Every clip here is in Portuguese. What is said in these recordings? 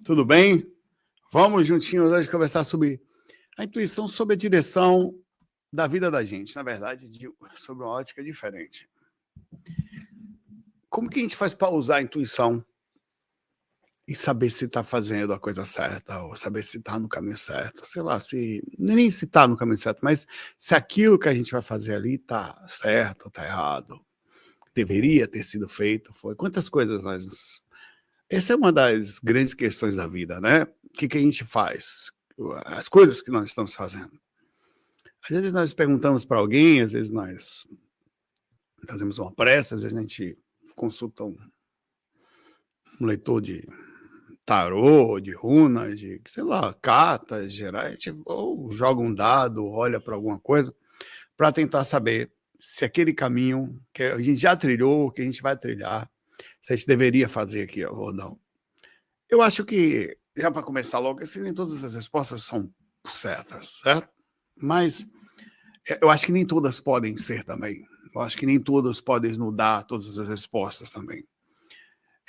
Tudo bem? Vamos juntinhos hoje conversar sobre a intuição, sobre a direção da vida da gente. Na verdade, sobre uma ótica diferente. Como que a gente faz para usar a intuição e saber se está fazendo a coisa certa, ou saber se está no caminho certo? Sei lá, nem se está no caminho certo, mas se aquilo que a gente vai fazer ali está certo ou está errado, deveria ter sido feito, foi. Quantas coisas nós... Essa é uma das grandes questões da vida, né? O que a gente faz? As coisas que nós estamos fazendo. Às vezes nós perguntamos para alguém, às vezes nós fazemos uma prece, às vezes a gente consulta um leitor de tarô, de runas, de, sei lá, cartas gerais, ou joga um dado, olha para alguma coisa, para tentar saber se aquele caminho que a gente já trilhou, que a gente vai trilhar, se a gente deveria fazer aquilo ou não. Eu acho que, já para começar logo, assim, nem todas as respostas são certas, certo? Mas eu acho que nem todas podem ser também. Eu acho que nem todas podem nos dar todas as respostas também.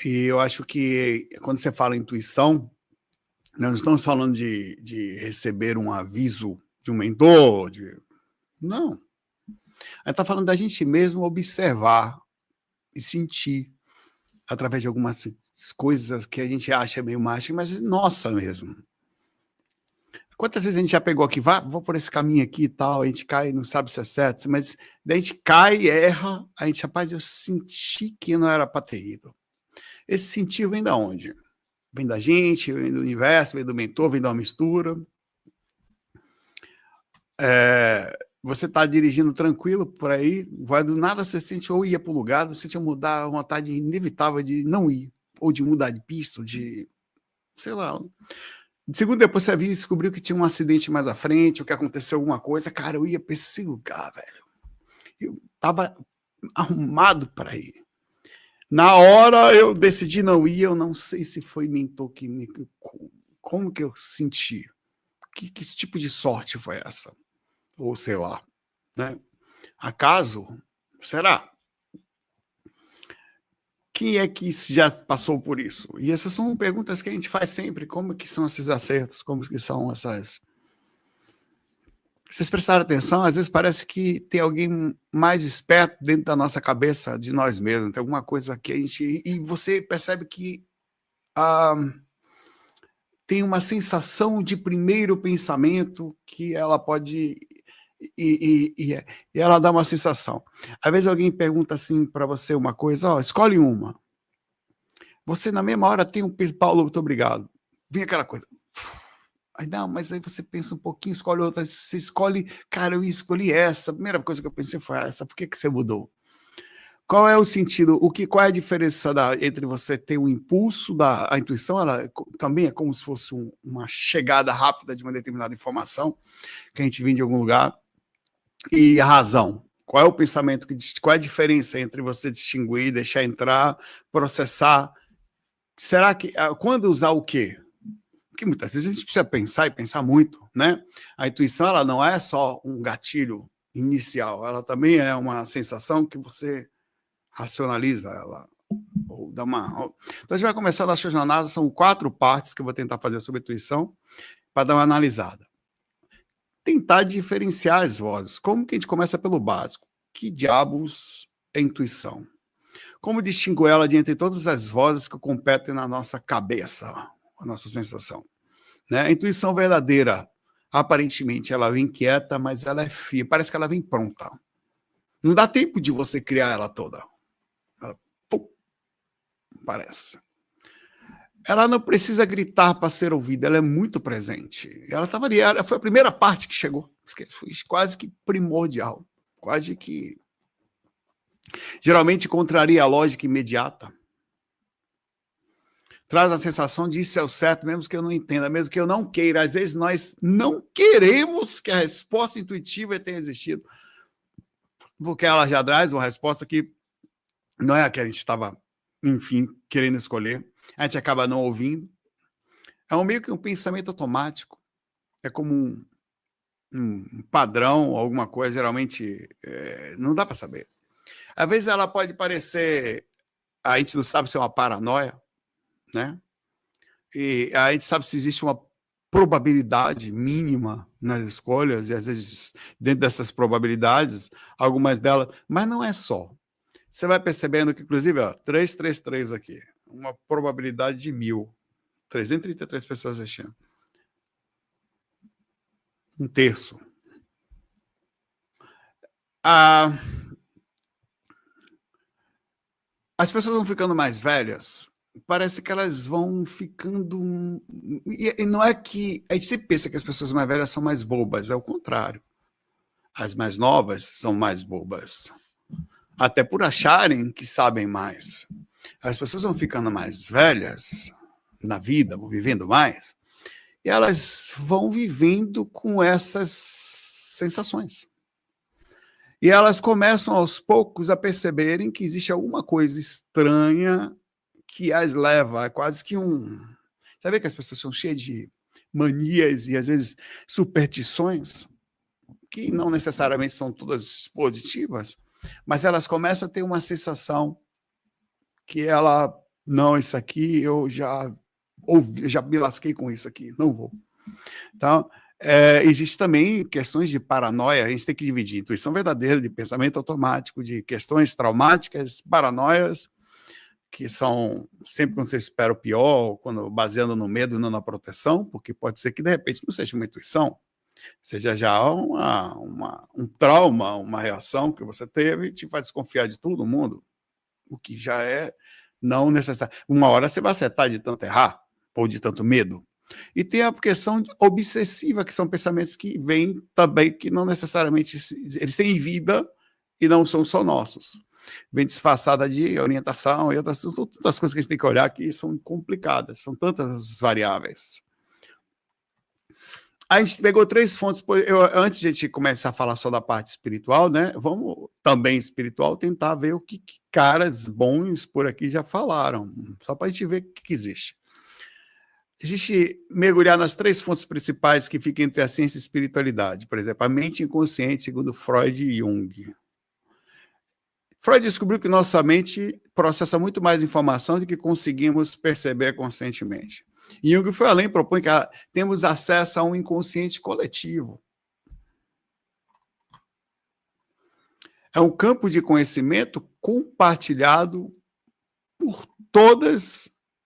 E eu acho que quando você fala intuição, nós não estamos falando de receber um aviso de um mentor, não. A gente está falando da gente mesmo observar e sentir através de algumas coisas que a gente acha meio mágica, mas nossa mesmo. Quantas vezes a gente já pegou aqui, vou por esse caminho aqui e tal, a gente cai, não sabe se é certo, mas daí a gente cai, erra, a gente, rapaz, eu senti que não era para ter ido. Esse sentir vem da onde? Vem da gente, vem do universo, vem do mentor, vem de uma mistura. Você está dirigindo tranquilo por aí, vai do nada, você sente ou ia para o lugar, você tinha mudar, uma vontade inevitável de não ir, ou de mudar de pista, ou de, sei lá. De segundo, depois você viu e descobriu que tinha um acidente mais à frente, ou que aconteceu alguma coisa. Cara, eu ia para esse lugar, velho. Eu estava arrumado para ir. Na hora eu decidi não ir, eu não sei se foi mentor que me... Como que eu senti? Que tipo de sorte foi essa? Ou sei lá, né? Acaso? Será? Quem é que já passou por isso? E essas são perguntas que a gente faz sempre. Como que são esses acertos? Como que são essas... Vocês prestaram atenção? Às vezes parece que tem alguém mais esperto dentro da nossa cabeça, de nós mesmos. Tem alguma coisa que a gente... E você percebe que tem uma sensação de primeiro pensamento que ela pode... E ela dá uma sensação. Às vezes alguém pergunta assim para você uma coisa, escolhe uma. Você na mesma hora tem um Paulo, muito obrigado. Vem aquela coisa. Aí não, mas aí você pensa um pouquinho, escolhe outra, você escolhe, cara, eu escolhi essa, a primeira coisa que eu pensei foi essa, por que você mudou? Qual é o sentido, qual é a diferença entre você ter um impulso, a intuição, ela também é como se fosse uma chegada rápida de uma determinada informação, que a gente vem de algum lugar, e a razão. Qual é o pensamento, qual é a diferença entre você distinguir, deixar entrar, processar? Será que, quando usar o quê? Porque muitas vezes a gente precisa pensar e pensar muito, né? A intuição, ela não é só um gatilho inicial, ela também é uma sensação que você racionaliza ela, ou dá uma... Então a gente vai começar a nossa jornada, são 4 partes que eu vou tentar fazer sobre intuição, para dar uma analisada. Tentar diferenciar as vozes. Como que a gente começa pelo básico? Que diabos é intuição? Como distingo ela de entre todas as vozes que competem na nossa cabeça, a nossa sensação? Né? A intuição verdadeira, aparentemente, ela vem quieta, mas ela é firme, parece que ela vem pronta. Não dá tempo de você criar ela toda. Ela, pum, parece. Ela não precisa gritar para ser ouvida, ela é muito presente. Ela estava ali, foi a primeira parte que chegou, foi quase que primordial, quase que... Geralmente contraria a lógica imediata. Traz a sensação de isso é o certo, mesmo que eu não entenda, mesmo que eu não queira. Às vezes nós não queremos que a resposta intuitiva tenha existido, porque ela já traz uma resposta que não é a que a gente estava, enfim, querendo escolher. A gente acaba não ouvindo. É meio que um pensamento automático. É como um padrão, alguma coisa, geralmente não dá para saber. Às vezes ela pode parecer, a gente não sabe se é uma paranoia, né? E a gente sabe se existe uma probabilidade mínima nas escolhas, e às vezes, dentro dessas probabilidades, algumas delas, mas não é só. Você vai percebendo que, inclusive, ó, 333 aqui, uma probabilidade de 1.000, 333 pessoas assistindo. Um terço. As pessoas vão ficando mais velhas, parece que elas vão ficando... E não é que... A gente sempre pensa que as pessoas mais velhas são mais bobas, é o contrário. As mais novas são mais bobas. Até por acharem que sabem mais. As pessoas vão ficando mais velhas na vida, vão vivendo mais, e elas vão vivendo com essas sensações. E elas começam, aos poucos, a perceberem que existe alguma coisa estranha que as leva a quase que um... Sabe que as pessoas são cheias de manias e, às vezes, superstições, que não necessariamente são todas positivas, mas elas começam a ter uma sensação que ela... Não, isso aqui eu já ouvi, já me lasquei com isso aqui, não vou. Então... existe também questões de paranoia, a gente tem que dividir intuição verdadeira de pensamento automático, de questões traumáticas, paranoias, que são sempre quando você espera o pior, quando baseando no medo e não na proteção, porque pode ser que de repente não seja uma intuição, seja já um trauma, uma reação que você teve e te faz desconfiar de todo mundo, o que já é não necessário. Uma hora você vai acertar de tanto errar, ou de tanto medo. E tem a questão obsessiva, que são pensamentos que vêm também, que não necessariamente, eles têm vida e não são só nossos. Vem disfarçada de orientação e outras coisas que a gente tem que olhar que são complicadas, são tantas variáveis. A gente pegou 3 fontes, antes de a gente começar a falar só da parte espiritual, né? Vamos também espiritual tentar ver o que caras bons por aqui já falaram, só para a gente ver o que existe. Existe mergulhar nas 3 fontes principais que ficam entre a ciência e a espiritualidade. Por exemplo, a mente inconsciente, segundo Freud e Jung. Freud descobriu que nossa mente processa muito mais informação do que conseguimos perceber conscientemente. E Jung foi além, propõe que temos acesso a um inconsciente coletivo. É um campo de conhecimento compartilhado por toda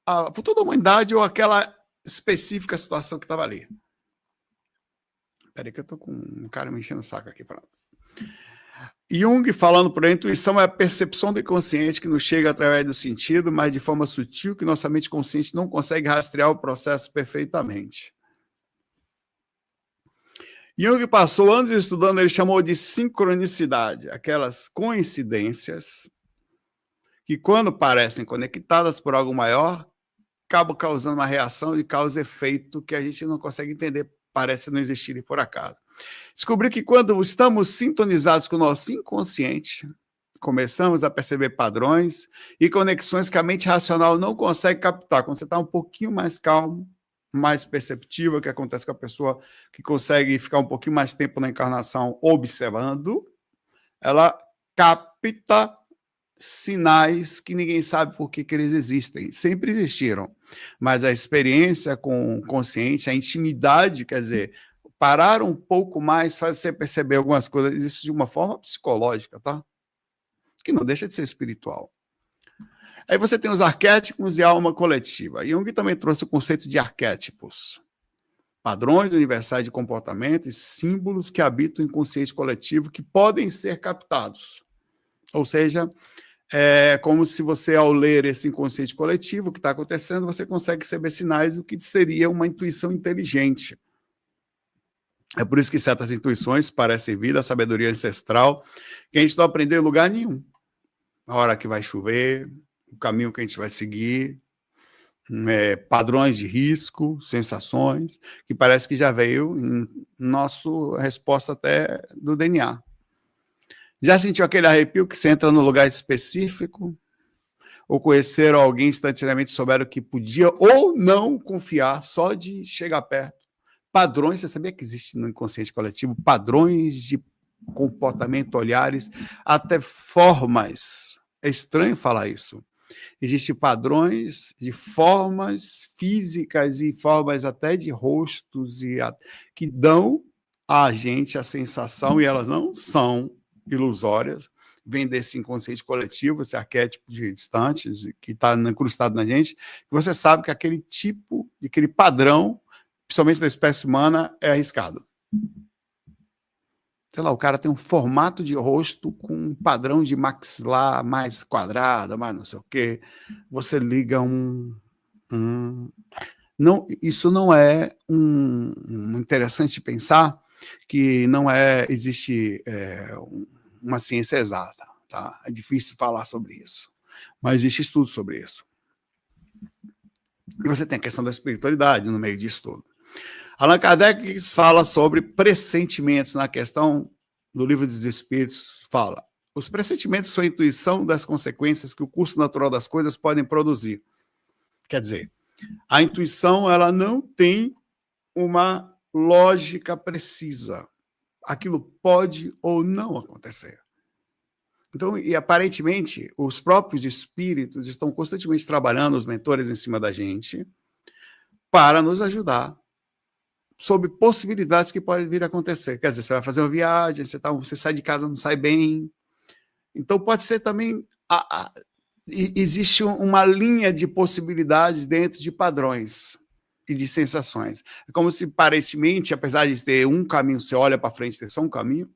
a humanidade ou aquela específica situação que estava ali. Espera aí que eu estou com um cara me enchendo o saco aqui. Pronto. Jung, falando por a intuição, é a percepção do inconsciente que nos chega através do sentido, mas de forma sutil, que nossa mente consciente não consegue rastrear o processo perfeitamente. Jung passou anos estudando, ele chamou de sincronicidade, aquelas coincidências que, quando parecem conectadas por algo maior, acaba causando uma reação de causa e efeito que a gente não consegue entender, parece não existir por acaso. Descobri que quando estamos sintonizados com o nosso inconsciente, começamos a perceber padrões e conexões que a mente racional não consegue captar. Quando você está um pouquinho mais calmo, mais perceptível, que acontece com a pessoa que consegue ficar um pouquinho mais tempo na encarnação observando, ela capta sinais que ninguém sabe por que eles existem. Sempre existiram. Mas a experiência com o consciente, a intimidade, quer dizer, parar um pouco mais faz você perceber algumas coisas, isso de uma forma psicológica, tá? Que não deixa de ser espiritual. Aí você tem os arquétipos e a alma coletiva. Jung também trouxe o conceito de arquétipos. Padrões universais de comportamento e símbolos que habitam o inconsciente coletivo que podem ser captados. Ou seja, é como se você, ao ler esse inconsciente coletivo, o que está acontecendo, você consegue perceber sinais do que seria uma intuição inteligente. É por isso que certas intuições parecem vir da sabedoria ancestral, que a gente não aprendeu em lugar nenhum. A hora que vai chover, o caminho que a gente vai seguir, padrões de risco, sensações, que parece que já veio em nossa resposta até do DNA. Já sentiu aquele arrepio que você entra num lugar específico? Ou conheceram alguém instantaneamente, souberam que podia ou não confiar só de chegar perto? Padrões, você sabia que existe no inconsciente coletivo padrões de comportamento, olhares, até formas. É estranho falar isso. Existem padrões de formas físicas e formas até de rostos que dão a gente a sensação, e elas não são ilusórias, vem desse inconsciente coletivo, esse arquétipo de distantes, que está incrustado na gente, que você sabe que aquele tipo, aquele padrão, principalmente da espécie humana, é arriscado. Sei lá, o cara tem um formato de rosto com um padrão de maxilar mais quadrado, mais não sei o quê. Você liga não, isso não é interessante pensar que não existe uma ciência exata, tá? É difícil falar sobre isso, mas existe estudo sobre isso. E você tem a questão da espiritualidade no meio disso tudo. Allan Kardec fala sobre pressentimentos na questão do Livro dos Espíritos, fala: os pressentimentos são a intuição das consequências que o curso natural das coisas podem produzir. Quer dizer, a intuição ela não tem uma lógica precisa. Aquilo pode ou não acontecer. Então, e aparentemente, os próprios espíritos estão constantemente trabalhando, os mentores em cima da gente, para nos ajudar sobre possibilidades que podem vir a acontecer. Quer dizer, você vai fazer uma viagem, você sai de casa, não sai bem. Então, pode ser também... existe uma linha de possibilidades dentro de padrões e de sensações. É como se, aparentemente, apesar de ter um caminho, você olha para frente, tem só um caminho,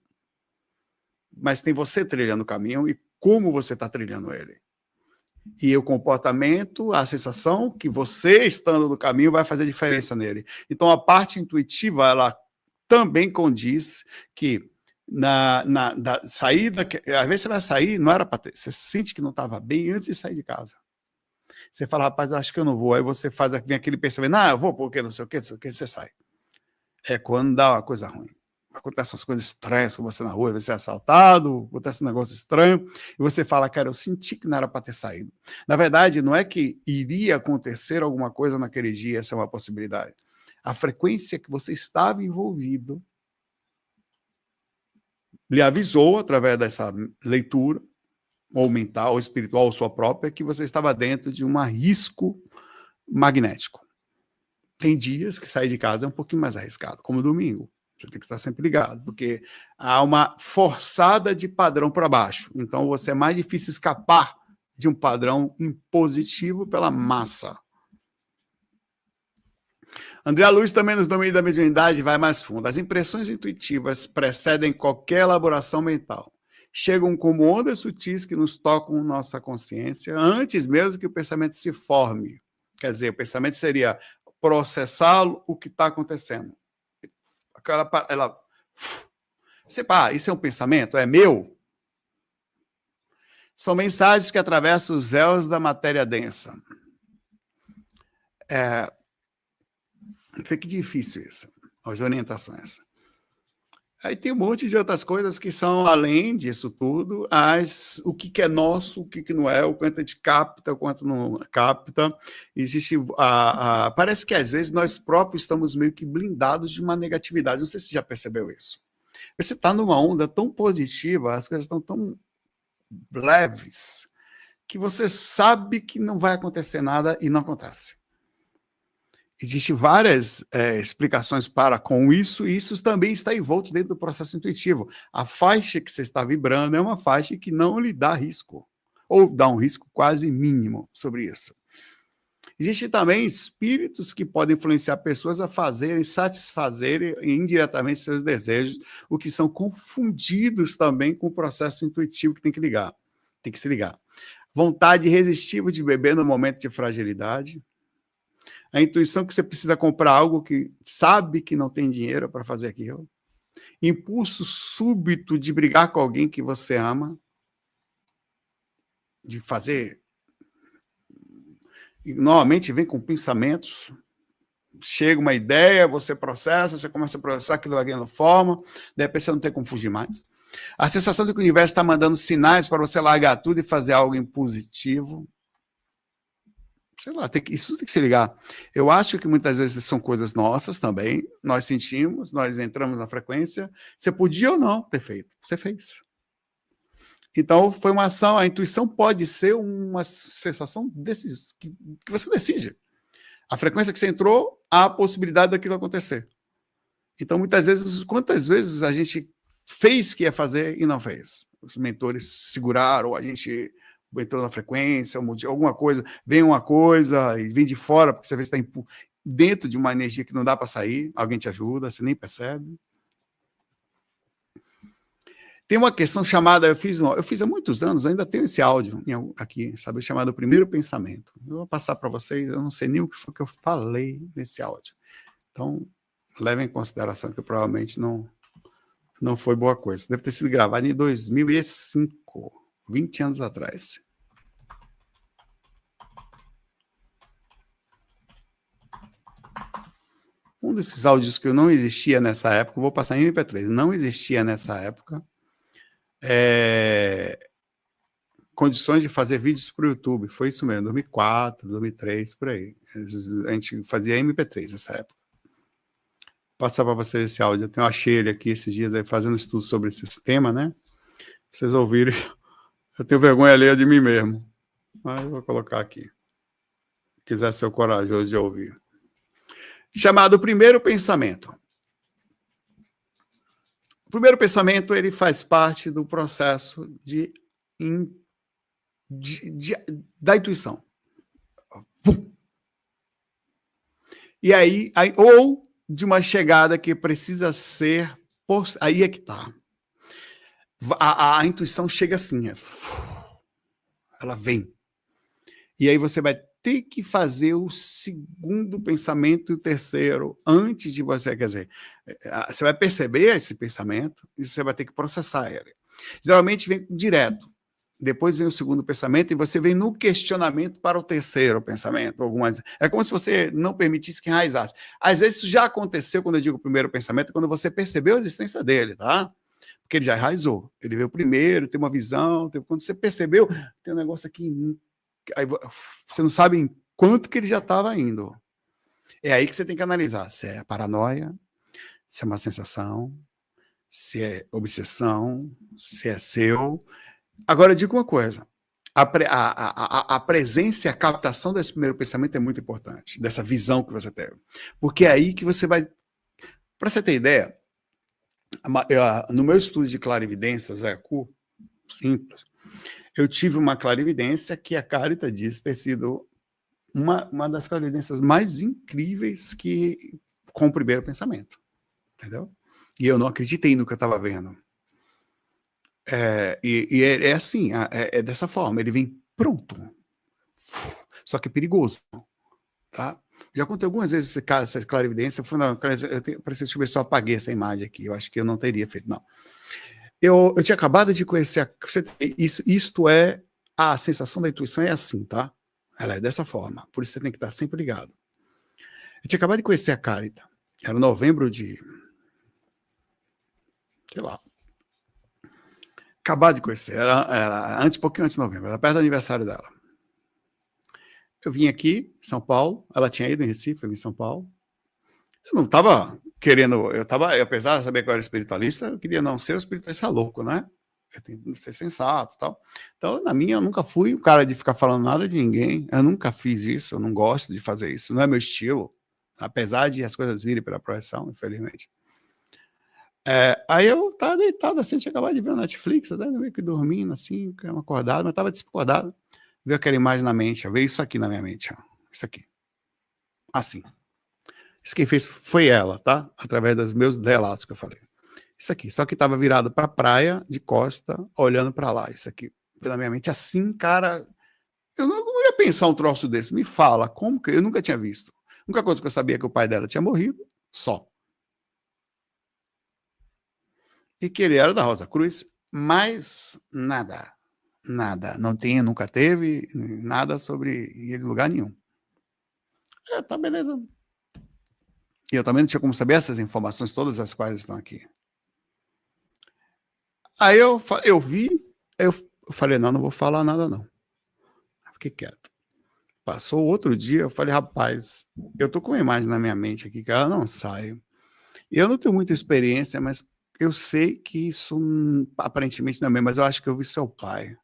mas tem você trilhando o caminho e como você está trilhando ele. E o comportamento, a sensação que você estando no caminho vai fazer diferença nele. Então, a parte intuitiva, ela também condiz que da saída, às vezes você vai sair, não era para ter, você sente que não estava bem antes de sair de casa. Você fala, rapaz, acho que eu não vou. Aí você vem aquele pensamento, eu vou porque não sei o que, você sai. É quando dá uma coisa ruim. Acontecem umas coisas estranhas com você na rua, você é assaltado, acontece um negócio estranho, e você fala, cara, eu senti que não era para ter saído. Na verdade, não é que iria acontecer alguma coisa naquele dia, essa é uma possibilidade. A frequência que você estava envolvido lhe avisou, através dessa leitura, ou mental, ou espiritual, ou sua própria, que você estava dentro de um risco magnético. Tem dias que sair de casa é um pouquinho mais arriscado, como domingo. Você tem que estar sempre ligado, porque há uma forçada de padrão para baixo. Então, você é mais difícil escapar de um padrão impositivo pela massa. André Luiz também, nos domínios da mediunidade, vai mais fundo. As impressões intuitivas precedem qualquer elaboração mental. Chegam como ondas sutis que nos tocam nossa consciência, antes mesmo que o pensamento se forme. Quer dizer, o pensamento seria processar o que está acontecendo. Isso é um pensamento? É meu? São mensagens que atravessam os véus da matéria densa. Fica difícil isso, as orientações. Aí tem um monte de outras coisas que são além disso tudo, o que é nosso, o que não é, o quanto a gente capta, o quanto não capta. Existe, parece que às vezes nós próprios estamos meio que blindados de uma negatividade. Não sei se você já percebeu isso. Você está numa onda tão positiva, as coisas estão tão leves, que você sabe que não vai acontecer nada e não acontece. Existem várias explicações com isso, e isso também está envolto dentro do processo intuitivo. A faixa que você está vibrando é uma faixa que não lhe dá risco, ou dá um risco quase mínimo sobre isso. Existem também espíritos que podem influenciar pessoas a satisfazerem indiretamente seus desejos, o que são confundidos também com o processo intuitivo que tem que se ligar. Vontade irresistível de beber no momento de fragilidade. A intuição que você precisa comprar algo que sabe que não tem dinheiro para fazer aquilo. Impulso súbito de brigar com alguém que você ama. De fazer. E, normalmente vem com pensamentos. Chega uma ideia, você processa, você começa a processar aquilo de alguma forma, de repente você não tem como fugir mais. A sensação de que o universo está mandando sinais para você largar tudo e fazer algo impositivo. Sei lá, isso tem que se ligar. Eu acho que muitas vezes são coisas nossas também, nós sentimos, nós entramos na frequência, você podia ou não ter feito, você fez. Então, foi uma ação, a intuição pode ser uma sensação desses que você decide. A frequência que você entrou, há a possibilidade daquilo acontecer. Então, muitas vezes, quantas vezes a gente fez que ia fazer e não fez? Os mentores seguraram, ou a gente entrou na frequência, alguma coisa, vem uma coisa e vem de fora, porque você vê que está dentro de uma energia que não dá para sair, alguém te ajuda, você nem percebe. Tem uma questão chamada, eu fiz há muitos anos, ainda tenho esse áudio aqui, sabe, chamado Primeiro Pensamento. Eu vou passar para vocês, eu não sei nem o que foi que eu falei nesse áudio. Então, levem em consideração que provavelmente não foi boa coisa. Deve ter sido gravado em 2005, 20 anos atrás. Um desses áudios que eu não existia nessa época, eu vou passar em MP3, não existia nessa época, condições de fazer vídeos para o YouTube. Foi isso mesmo, 2004, 2003, por aí. A gente fazia MP3 nessa época. Vou passar para vocês esse áudio. Eu achei ele aqui esses dias aí, fazendo estudo sobre esse tema, né? Pra vocês ouvirem. Eu tenho vergonha alheia de mim mesmo. Mas eu vou colocar aqui. Se quiser ser corajoso de ouvir. Chamado Primeiro Pensamento. O primeiro pensamento, ele faz parte do processo da intuição. E aí, ou de uma chegada que precisa ser... Aí é que está. A intuição chega assim, ela vem. E aí você vai ter que fazer o segundo pensamento e o terceiro antes de você, quer dizer, você vai perceber esse pensamento e você vai ter que processar ele. Geralmente vem direto, depois vem o segundo pensamento e você vem no questionamento para o terceiro pensamento. É como se você não permitisse que enraizasse. Às vezes isso já aconteceu quando eu digo o primeiro pensamento, quando você percebeu a existência dele, tá? Porque ele já enraizou. Ele veio primeiro, tem uma visão, quando você percebeu, tem um negócio aqui... Aí você não sabe em quanto que ele já estava indo. É aí que você tem que analisar se é paranoia, se é uma sensação, se é obsessão, se é seu. Agora, eu digo uma coisa. A presença e a captação desse primeiro pensamento é muito importante, dessa visão que você teve. Porque é aí que você vai... Para você ter ideia, no meu estudo de clarividência, Zé Cu, simples, eu tive uma clarividência que a Carita disse ter sido uma das clarividências mais incríveis com o primeiro pensamento. Entendeu? E eu não acreditei no que eu estava vendo. É assim, é dessa forma, ele vem pronto. Só que é perigoso. Tá? Já contei algumas vezes essa clarividência, preciso ver se eu apaguei essa imagem aqui, eu acho que eu não teria feito, não. Eu tinha acabado de conhecer, isto é, a sensação da intuição é assim, tá? Ela é dessa forma, por isso você tem que estar sempre ligado. Eu tinha acabado de conhecer a Carita, era novembro de... sei lá. Acabado de conhecer, era pouquinho antes de novembro, era perto do aniversário dela. Eu vim aqui, em São Paulo, ela tinha ido em Recife, eu vim em São Paulo. Eu não estava querendo, apesar de saber que eu era espiritualista, eu queria não ser um espiritualista louco, né? Eu tenho que ser sensato e tal. Então, na minha, eu nunca fui o cara de ficar falando nada de ninguém. Eu nunca fiz isso, eu não gosto de fazer isso. Não é meu estilo, apesar de as coisas virem pela projeção, infelizmente. Aí eu estava deitado assim, tinha acabado de ver o Netflix, até meio que dormindo assim, acordado, mas estava desacordado. Veio aquela imagem na mente, veio isso aqui na minha mente, ó. Isso aqui. Assim. Isso quem fez foi ela, tá? Através dos meus relatos que eu falei. Isso aqui, só que estava virado para a praia, de costa, olhando para lá. Isso aqui, pela minha mente, assim, cara, eu não ia pensar um troço desse. Me fala, como que eu nunca tinha visto? A única coisa que eu sabia é que o pai dela tinha morrido, só. E que ele era da Rosa Cruz, mas nada. Nada. Não tinha, nunca teve nada sobre ele em lugar nenhum. Tá, beleza. E eu também não tinha como saber essas informações, todas as quais estão aqui. Aí eu vi, eu falei, não vou falar nada, não. Fiquei quieto. Passou outro dia, eu falei, rapaz, eu tô com uma imagem na minha mente aqui que ela não sai. E eu não tenho muita experiência, mas eu sei que isso aparentemente não é mesmo, mas eu acho que eu vi seu pai.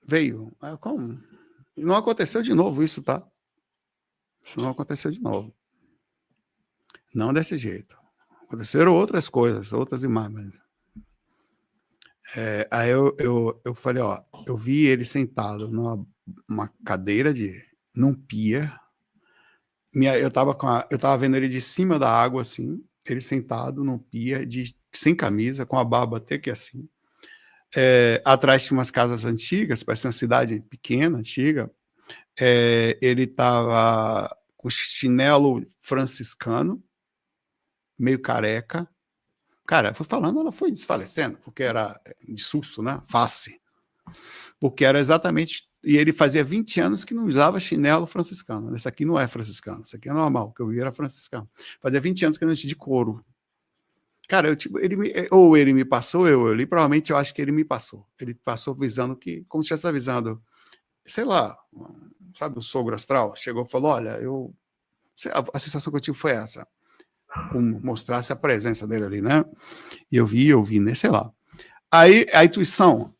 Veio. Como? Não aconteceu de novo isso, tá? Isso não aconteceu de novo. Não desse jeito. Aconteceram outras coisas, outras imagens. Aí eu falei, ó, eu vi ele sentado numa cadeira num pier. Eu tava vendo ele de cima da água, assim, ele sentado num pier, sem camisa, com a barba até que assim. Atrás tinha umas casas antigas, parece uma cidade pequena, antiga. Ele estava com chinelo franciscano, meio careca. Cara, foi falando, ela foi desfalecendo, porque era de susto, né? Face. Porque era exatamente. E ele fazia 20 anos que não usava chinelo franciscano. Esse aqui não é franciscano, esse aqui é normal, o que eu vi era franciscano. Fazia 20 anos que não tinha de couro. Cara, ou ele me passou, eu li, provavelmente eu acho que ele me passou. Ele passou avisando como se estivesse avisando, sei lá, sabe, o sogro astral, chegou e falou, olha, a sensação que eu tive foi essa, como mostrasse a presença dele ali, né? E eu vi, né, sei lá. Aí, a intuição,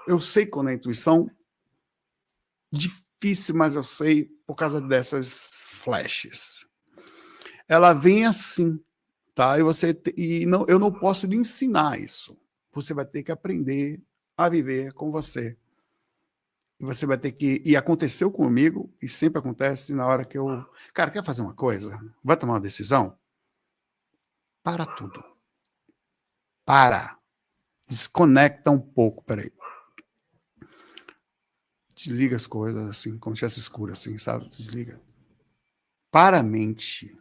eu sei quando é intuição, difícil, mas eu sei por causa dessas flashes. Ela vem assim, tá? Eu não posso lhe ensinar isso. Você vai ter que aprender a viver com você. E você vai ter que... E aconteceu comigo, e sempre acontece na hora que eu... Cara, quer fazer uma coisa? Vai tomar uma decisão? Para tudo. Para. Desconecta um pouco, peraí. Desliga as coisas, assim, como se estivesse escuro, assim, sabe? Desliga. Para a mente.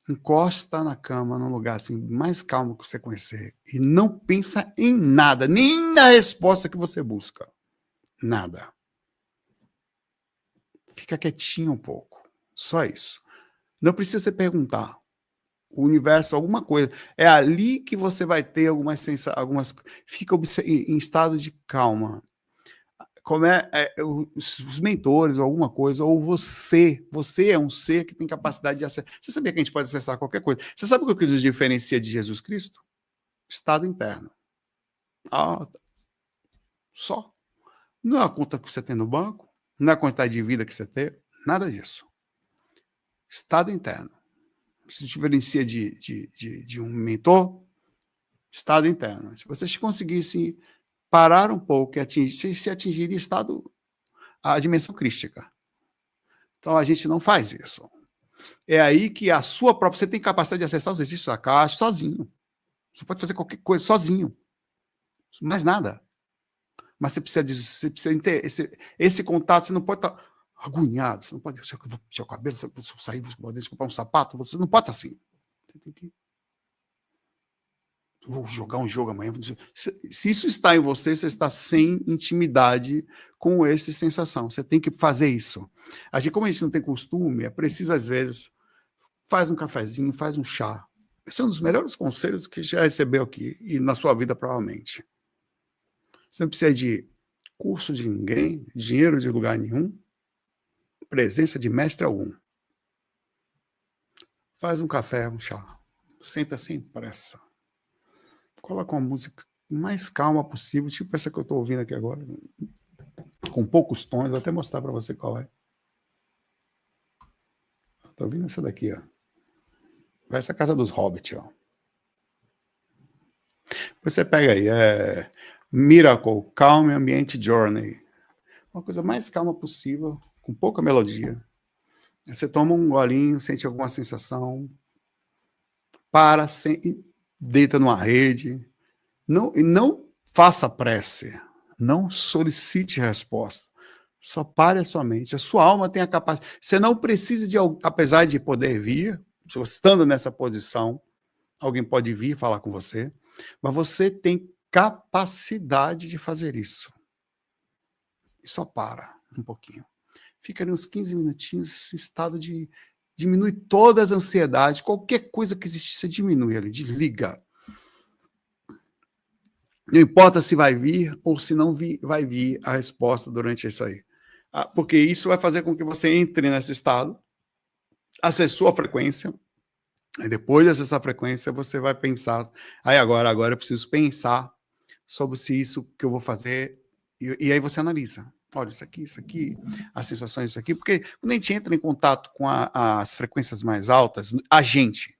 Encosta na cama, num lugar assim, mais calmo que você conhecer. E não pensa em nada, nem na resposta que você busca. Nada. Fica quietinho um pouco. Só isso. Não precisa você perguntar. O universo, alguma coisa. É ali que você vai ter algumas. Fica em estado de calma. Como os mentores, ou alguma coisa, ou você é um ser que tem capacidade de acessar. Você sabia que a gente pode acessar qualquer coisa? Você sabe o que nos diferencia de Jesus Cristo? Estado interno. Só. Não é a conta que você tem no banco, não é a quantidade de vida que você tem, nada disso. Estado interno. Se diferencia de um mentor, estado interno. Se você conseguisse parar um pouco e atingir, se atingiria a dimensão crística. Então a gente não faz isso. É aí que a sua própria... Você tem capacidade de acessar os exercícios da caixa sozinho. Você pode fazer qualquer coisa sozinho. Mais nada. Mas você precisa ter esse contato. Você não pode estar agoniado. Você não pode deixar o cabelo, você sair, você pode comprar um sapato. Você não pode estar assim. Você tem que... Vou jogar um jogo amanhã. Se isso está em você, você está sem intimidade com essa sensação. Você tem que fazer isso. Como a gente não tem costume, é preciso, às vezes, faz um cafezinho, faz um chá. Esse é um dos melhores conselhos que já recebeu aqui, e na sua vida, provavelmente. Você não precisa de curso de ninguém, dinheiro de lugar nenhum, presença de mestre algum. Faz um café, um chá. Senta sem pressa. Coloca uma música mais calma possível, tipo essa que eu estou ouvindo aqui agora, com poucos tons. Vou até mostrar para você qual é. Estou ouvindo essa daqui, ó. Vai essa Casa dos Hobbits, ó. Você pega aí, Miracle, Calm Ambient Journey. Uma coisa mais calma possível, com pouca melodia. Você toma um golinho, sente alguma sensação, deita numa rede. Não faça prece, não solicite resposta. Só pare a sua mente. A sua alma tem a capacidade. Você não precisa apesar de poder vir, estando nessa posição, alguém pode vir falar com você, mas você tem capacidade de fazer isso. E só para um pouquinho. Fica ali uns 15 minutinhos em estado de... Diminui todas as ansiedades, qualquer coisa que existe, você diminui ali, desliga. Não importa se vai vir ou se não vai vir a resposta durante isso aí. Porque isso vai fazer com que você entre nesse estado, acessou a frequência, Aí depois dessa frequência, você vai pensar, aí agora eu preciso pensar sobre se isso que eu vou fazer, e aí você analisa. Olha, isso aqui, as sensações, isso aqui, porque quando a gente entra em contato com as frequências mais altas, a gente,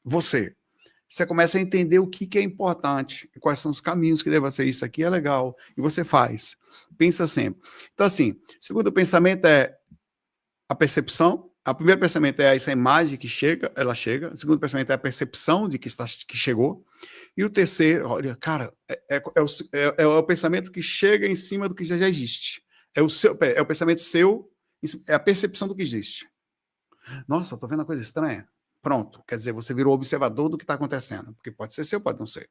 você começa a entender o que é importante, quais são os caminhos que devem ser, isso aqui é legal, e você faz. Pensa sempre. Então, assim, o segundo pensamento é a percepção. O primeiro pensamento é essa imagem que ela chega. O segundo pensamento é a percepção de que chegou. E o terceiro, olha, cara, é o pensamento que chega em cima do que já existe. É o pensamento seu, é a percepção do que existe. Nossa, estou vendo uma coisa estranha. Pronto, quer dizer, você virou observador do que está acontecendo, porque pode ser seu, pode não ser.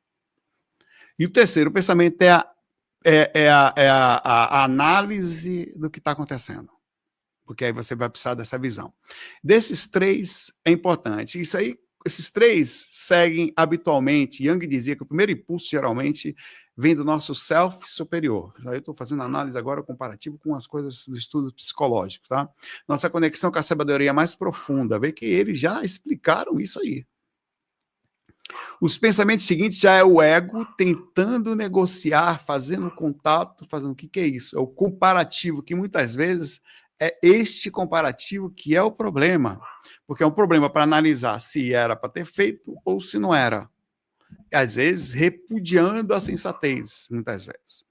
E o terceiro pensamento é a análise do que está acontecendo, porque aí você vai precisar dessa visão. Desses três é importante. Isso aí, esses três seguem habitualmente. Jung dizia que o primeiro impulso geralmente vem do nosso self superior. Aí eu estou fazendo análise agora comparativo com as coisas do estudo psicológico, tá? Nossa conexão com a sabedoria mais profunda, vê que eles já explicaram isso aí. Os pensamentos seguintes já é o ego tentando negociar, fazendo contato, fazendo o que é isso? É o comparativo, que muitas vezes é este comparativo que é o problema, porque é um problema para analisar se era para ter feito ou se não era. Às vezes, repudiando a sensatez, muitas vezes.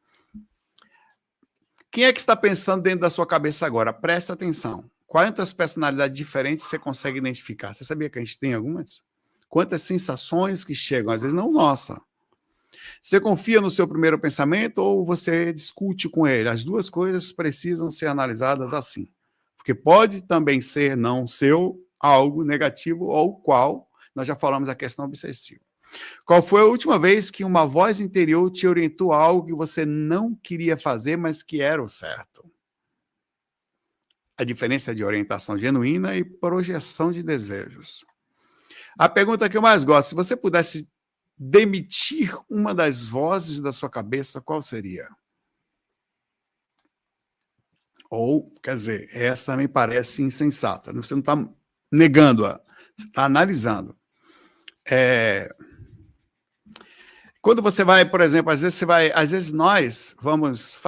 Quem é que está pensando dentro da sua cabeça agora? Presta atenção. Quantas personalidades diferentes você consegue identificar? Você sabia que a gente tem algumas? Quantas sensações que chegam, às vezes não nossa. Você confia no seu primeiro pensamento ou você discute com ele? As duas coisas precisam ser analisadas assim. Porque pode também ser não seu algo negativo, ou qual nós já falamos da questão obsessiva. Qual foi a última vez que uma voz interior te orientou a algo que você não queria fazer, mas que era o certo? A diferença de orientação genuína e projeção de desejos. A pergunta que eu mais gosto, se você pudesse demitir uma das vozes da sua cabeça, qual seria? Ou, quer dizer, essa me parece insensata. Você não está negando-a, você está analisando. Quando você vai, por exemplo, às vezes nós vamos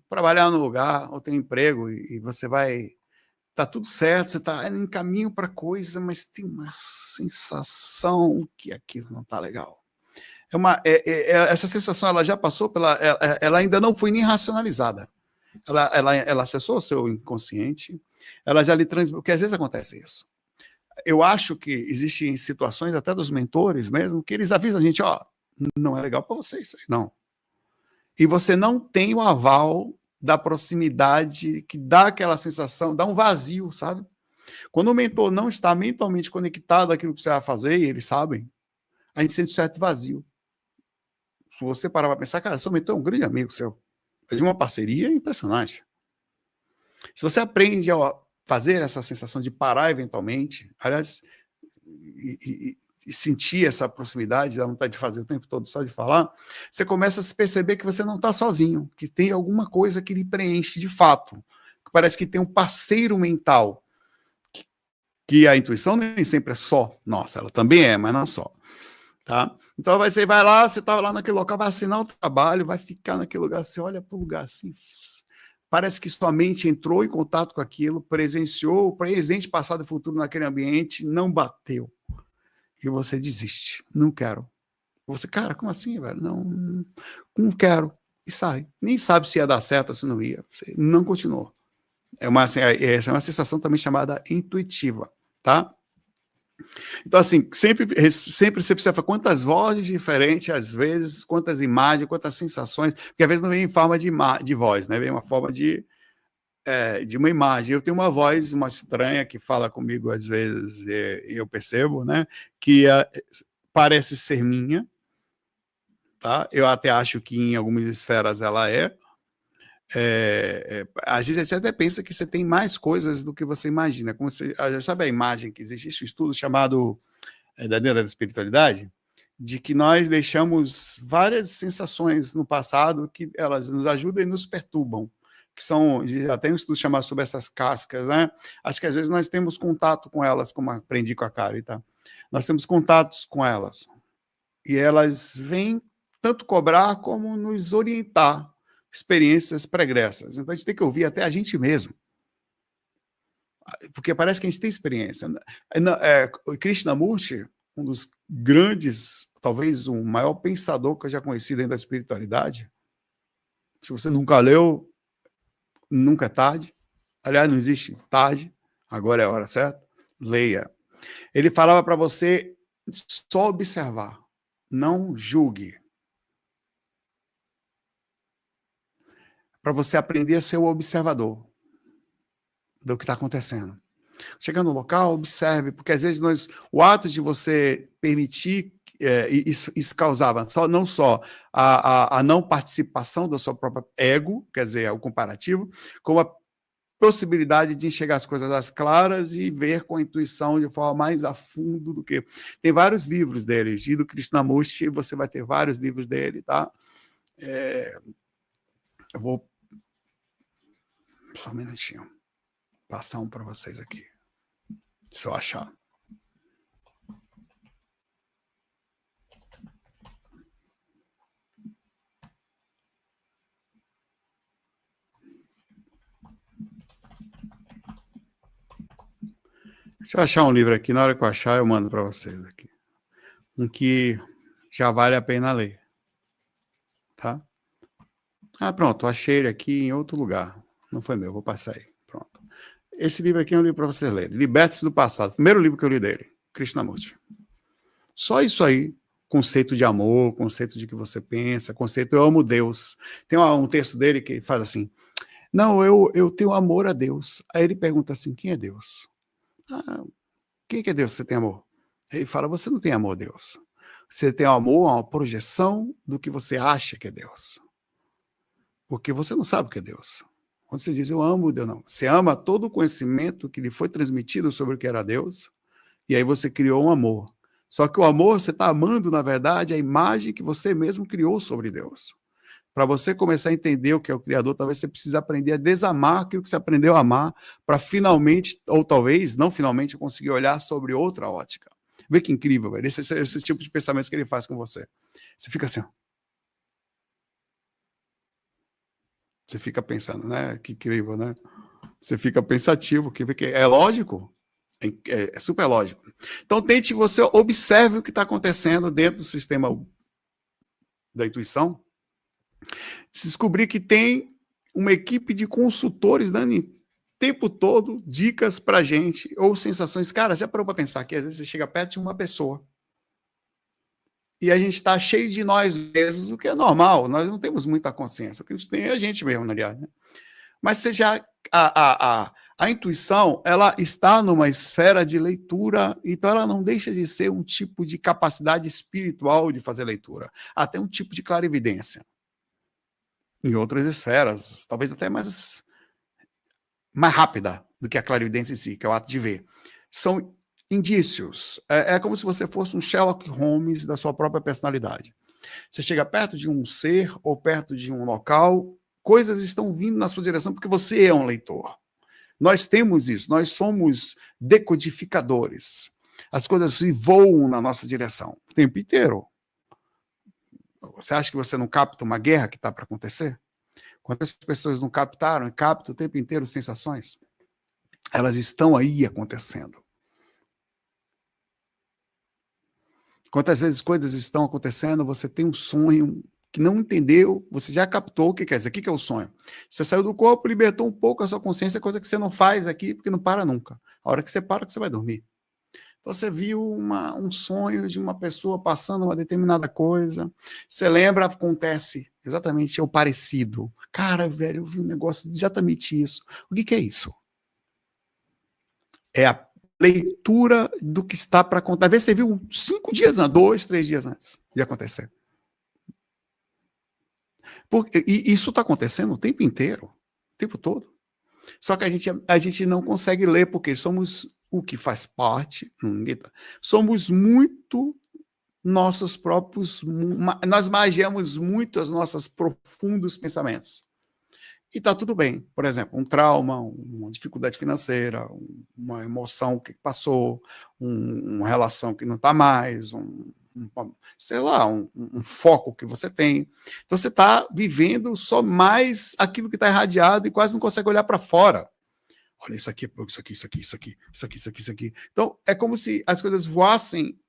trabalhar no lugar, ou tem emprego, e você vai, tá tudo certo, você está em caminho para coisa, mas tem uma sensação que aquilo não está legal. Essa sensação, ela já passou ela ainda não foi nem racionalizada. Ela acessou o seu inconsciente, ela já lhe transmitiu, porque às vezes acontece isso. Eu acho que existem situações, até dos mentores mesmo, que eles avisam a gente, ó, não é legal para você isso aí, não. E você não tem o aval da proximidade que dá aquela sensação, dá um vazio, sabe? Quando o mentor não está mentalmente conectado àquilo que você vai fazer, e eles sabem, a gente sente um certo vazio. Se você parar para pensar, cara, seu mentor é um grande amigo seu. É de uma parceria impressionante. Se você aprende a fazer essa sensação de parar eventualmente, aliás, e sentir essa proximidade, a vontade de fazer o tempo todo, só de falar, você começa a se perceber que você não está sozinho, que tem alguma coisa que lhe preenche de fato, que parece que tem um parceiro mental, que a intuição nem sempre é só nossa, ela também é, mas não só. Tá? Então você vai lá, você está lá naquele local, vai assinar o trabalho, vai ficar naquele lugar, você olha para o lugar assim, parece que sua mente entrou em contato com aquilo, presenciou o presente, passado e futuro naquele ambiente, não bateu. E você desiste. Não quero. Você, cara, como assim, velho? Não quero. E sai. Nem sabe se ia dar certo ou se não ia. Você não continuou. Essa é uma sensação também chamada intuitiva, tá? Então, assim, sempre você precisa falar quantas vozes diferentes, às vezes, quantas imagens, quantas sensações, porque às vezes não vem em forma de voz, né? Vem uma forma de uma imagem. Eu tenho uma voz, uma estranha, que fala comigo, às vezes, eu percebo, né? Que parece ser minha, tá? Eu até acho que em algumas esferas ela é. Às vezes você até pensa que você tem mais coisas do que você imagina. Como você sabe a imagem que existe um estudo chamado da dentro da espiritualidade, de que nós deixamos várias sensações no passado que elas nos ajudam e nos perturbam, que são, já tem um estudo chamado sobre essas cascas, né? Acho que às vezes nós temos contato com elas, como aprendi com a Kari, tá? Nós temos contatos com elas. E elas vêm tanto cobrar como nos orientar experiências pregressas. Então, a gente tem que ouvir até a gente mesmo. Porque parece que a gente tem experiência. O Krishnamurti, um dos grandes, talvez o maior pensador que eu já conheci dentro da espiritualidade. Se você nunca leu, nunca é tarde. Aliás, não existe tarde, agora é a hora certa. Leia. Ele falava para você só observar, não julgue. Para você aprender a ser o observador do que está acontecendo. Chega no local, observe, porque às vezes o ato de você permitir, isso causava não só a não participação da sua própria ego, quer dizer, o comparativo, como a possibilidade de enxergar as coisas às claras e ver com a intuição de forma mais a fundo do que... Tem vários livros dele, e do Krishnamurti, você vai ter vários livros dele, tá? Eu vou... Só um minutinho. Passar um para vocês aqui. Se eu achar. Se eu achar um livro aqui, na hora que eu achar, eu mando para vocês aqui. Um que já vale a pena ler. Tá? Ah, pronto. Achei ele aqui em outro lugar. Não foi meu, vou passar aí. Pronto. Esse livro aqui é um livro para vocês lerem. Liberte-se do passado. Primeiro livro que eu li dele. Krishnamurti. Só isso aí. Conceito de amor, conceito de que você pensa, conceito eu amo Deus. Tem um texto dele que faz assim, não, eu tenho amor a Deus. Aí ele pergunta assim, quem é Deus? Ah, quem é Deus? Você tem amor? Aí ele fala, você não tem amor a Deus. Você tem amor a uma projeção do que você acha que é Deus. Porque você não sabe o que é Deus. Quando você diz, eu amo Deus, não. Você ama todo o conhecimento que lhe foi transmitido sobre o que era Deus, e aí você criou um amor. Só que o amor, você está amando, na verdade, a imagem que você mesmo criou sobre Deus. Para você começar a entender o que é o Criador, talvez você precise aprender a desamar aquilo que você aprendeu a amar, para finalmente, ou talvez não finalmente, conseguir olhar sobre outra ótica. Vê que incrível, velho. Esse tipo de pensamentos que ele faz com você. Você fica assim, ó. Você fica pensando, né? Que incrível, né? Você fica pensativo, que é lógico. É super lógico. Então, tente você observe o que está acontecendo dentro do sistema da intuição. Descobrir que tem uma equipe de consultores dando o tempo todo dicas para a gente, ou sensações. Cara, já parou para pensar que às vezes você chega perto de uma pessoa e a gente está cheio de nós mesmos, o que é normal, nós não temos muita consciência. O que a gente tem é a gente mesmo, aliás. Né? Mas você já... A intuição, ela está numa esfera de leitura, então ela não deixa de ser um tipo de capacidade espiritual de fazer leitura, até um tipo de clarividência. Em outras esferas, talvez até mais rápida do que a clarividência em si, que é o ato de ver. São indícios. É como se você fosse um Sherlock Holmes da sua própria personalidade. Você chega perto de um ser ou perto de um local, coisas estão vindo na sua direção porque você é um leitor. Nós temos isso, nós somos decodificadores. As coisas voam na nossa direção o tempo inteiro. Você acha que você não capta uma guerra que está para acontecer? Quantas pessoas não captaram e captam o tempo inteiro sensações? Elas estão aí acontecendo. Quantas vezes coisas estão acontecendo, você tem um sonho que não entendeu, você já captou o que quer dizer. O que é o sonho? Você saiu do corpo, libertou um pouco a sua consciência, coisa que você não faz aqui, porque não para nunca. A hora que você para, que você vai dormir. Então, você viu um sonho de uma pessoa passando uma determinada coisa, você lembra, acontece exatamente o parecido. Cara, velho, eu vi um negócio exatamente isso. O que é isso? É a leitura do que está para acontecer. Às vezes você viu 5 dias antes, 2, 3 dias antes de acontecer. E isso está acontecendo o tempo inteiro, o tempo todo. Só que a gente não consegue ler, porque somos o que faz parte, somos muito nossos próprios, nós magiamos muito os nossos profundos pensamentos. e está tudo bem. Por exemplo, um trauma, uma dificuldade financeira, uma emoção que passou, uma relação que não está mais, sei lá, um foco que você tem. Então você está vivendo só mais aquilo que está irradiado e quase não consegue olhar para fora. Olha, isso aqui, isso aqui, isso aqui, isso aqui, isso aqui, isso aqui, isso aqui. Então é como se as coisas voassem,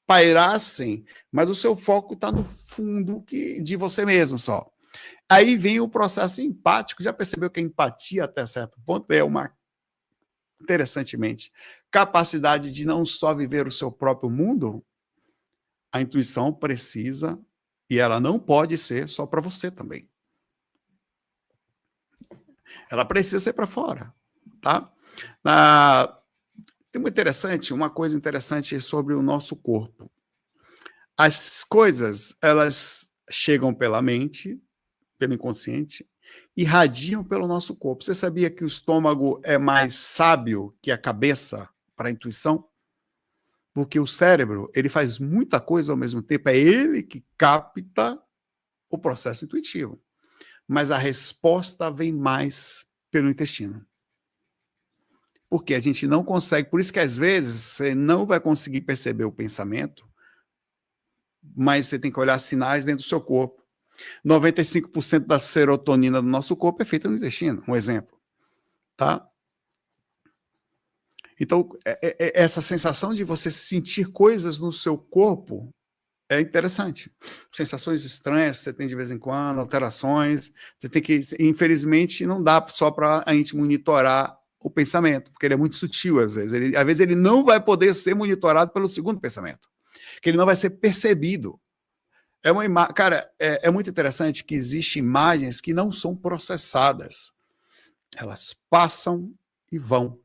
pairassem, mas o seu foco está no fundo de você mesmo só. Aí vem o processo empático. Já percebeu que a empatia, até certo ponto, é uma, interessantemente, capacidade de não só viver o seu próprio mundo? A intuição precisa, e ela não pode ser só para você também. Ela precisa ser para fora, tá? Tem uma coisa interessante sobre o nosso corpo. As coisas, elas chegam pela mente, pelo inconsciente, irradiam pelo nosso corpo. Você sabia que o estômago é mais sábio que a cabeça para a intuição? Porque o cérebro, ele faz muita coisa ao mesmo tempo, é ele que capta o processo intuitivo. Mas a resposta vem mais pelo intestino. Porque a gente não consegue, por isso que às vezes você não vai conseguir perceber o pensamento, mas você tem que olhar sinais dentro do seu corpo. 95% da serotonina do nosso corpo é feita no intestino, um exemplo, tá? Então, essa sensação de você sentir coisas no seu corpo é interessante. Sensações estranhas você tem de vez em quando, alterações, você tem que, infelizmente, não dá só para a gente monitorar o pensamento, porque ele é muito sutil às vezes. Às vezes ele não vai poder ser monitorado pelo segundo pensamento, que ele não vai ser percebido. Cara, é muito interessante que existem imagens que não são processadas. Elas passam e vão.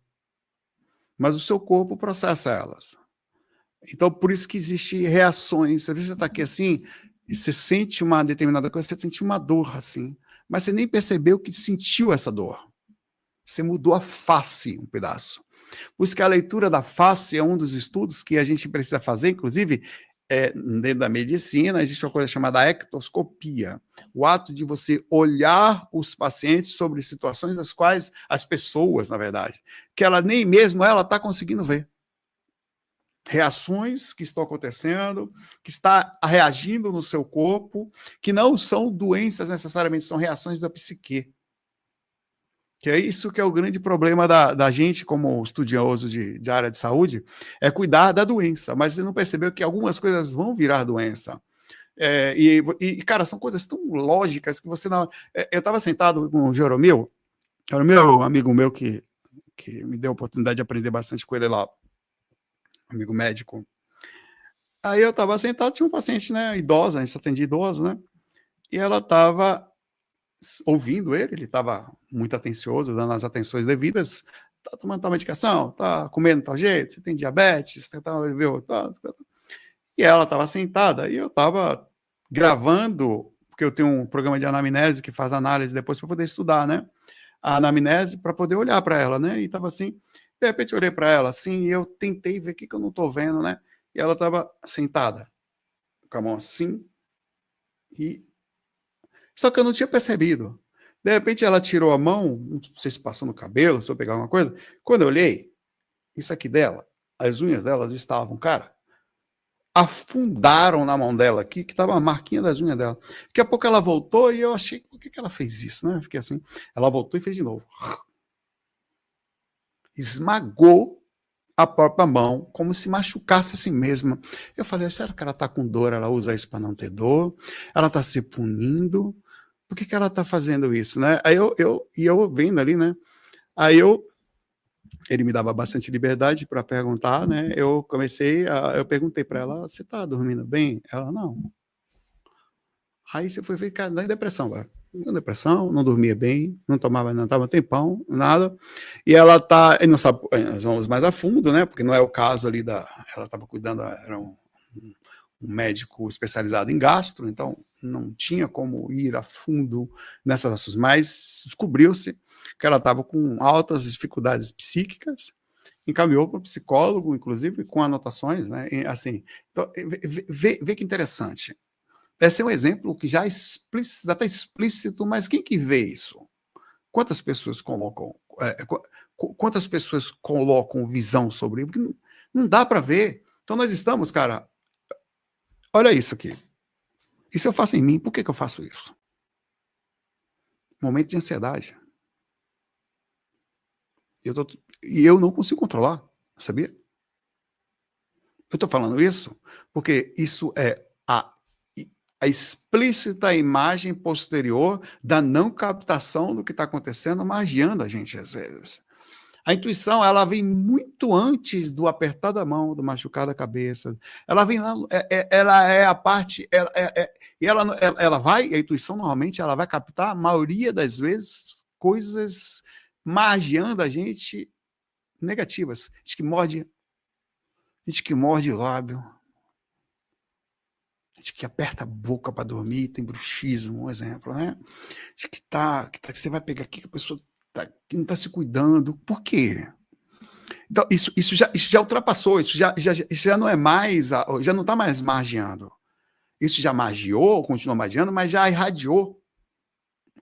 Mas o seu corpo processa elas. Então, por isso que existem reações. Às vezes você está aqui assim, e você sente uma determinada coisa, você sente uma dor assim, mas você nem percebeu que sentiu essa dor. Você mudou a face um pedaço. Por isso que a leitura da face é um dos estudos que a gente precisa fazer, inclusive, dentro da medicina, existe uma coisa chamada ectoscopia, o ato de você olhar os pacientes sobre situações das quais as pessoas, na verdade, que ela nem mesmo ela está conseguindo ver. Reações que estão acontecendo, que está reagindo no seu corpo, que não são doenças necessariamente, são reações da psique. Que é isso que é o grande problema da gente, como estudioso de área de saúde, é cuidar da doença, mas você não percebeu que algumas coisas vão virar doença. Cara, são coisas tão lógicas que você não... Eu estava sentado com o Jeromil é um amigo meu que me deu a oportunidade de aprender bastante com ele lá, amigo médico. Aí eu estava sentado, tinha um paciente, né, idosa, a gente atendia idoso, né, e ela estava ouvindo ele estava muito atencioso, dando as atenções devidas, tá tomando tal medicação, tá comendo tal jeito, você tem diabetes, e ela estava sentada, e eu estava gravando, porque eu tenho um programa de anamnese que faz análise depois para poder estudar, né, a anamnese para poder olhar para ela, né, e estava assim, de repente eu olhei para ela assim, e eu tentei ver o que eu não estou vendo, né, e ela estava sentada, com a mão assim, só que eu não tinha percebido. De repente ela tirou a mão, não sei se passou no cabelo, se eu pegar alguma coisa. Quando eu olhei, isso aqui dela, as unhas dela estavam, cara, afundaram na mão dela aqui, que estava a marquinha das unhas dela. Daqui a pouco ela voltou e eu achei, por que ela fez isso, né? Eu fiquei assim. Ela voltou e fez de novo. Esmagou a própria mão, como se machucasse a si mesma. Eu falei, será que ela está com dor? Ela usa isso para não ter dor? Ela está se punindo? Por que ela está fazendo isso, né? Aí eu vendo ali, né? Aí ele me dava bastante liberdade para perguntar, né? Eu perguntei para ela, você está dormindo bem? Ela, não. Aí você foi ver, cara, da depressão, velho. Depressão, não dormia bem, não tomava, não estava tempão, nada. E ela tá, não sabe, nós vamos mais a fundo, né? Porque não é o caso ali ela estava cuidando, era um médico especializado em gastro, então não tinha como ir a fundo nessas ações, mas descobriu-se que ela estava com altas dificuldades psíquicas, encaminhou para o psicólogo, inclusive com anotações, né? E, assim, então, vê que interessante. Esse é um exemplo que já está explícito, mas quem que vê isso? quantas pessoas colocam, quantas pessoas colocam visão sobre ele? Porque não dá para ver. Então nós estamos, cara, olha isso aqui. Isso eu faço em mim. Por que eu faço isso? Momento de ansiedade. E eu não consigo controlar, sabia? Eu estou falando isso porque isso é a explícita imagem posterior da não captação do que está acontecendo, magiando a gente às vezes. A intuição, ela vem muito antes do apertar da mão, do machucar da cabeça. Ela vem lá, ela é a parte, e ela vai, a intuição normalmente, ela vai captar, a maioria das vezes, coisas magiando a gente negativas. Gente que morde o lábio, gente que aperta a boca para dormir, tem bruxismo, um exemplo, né? Gente que você vai pegar aqui, que a pessoa que não está se cuidando. Por quê? Então, isso já ultrapassou, isso já não é mais, já não está mais magiando. Isso já magiou, continua magiando, mas já irradiou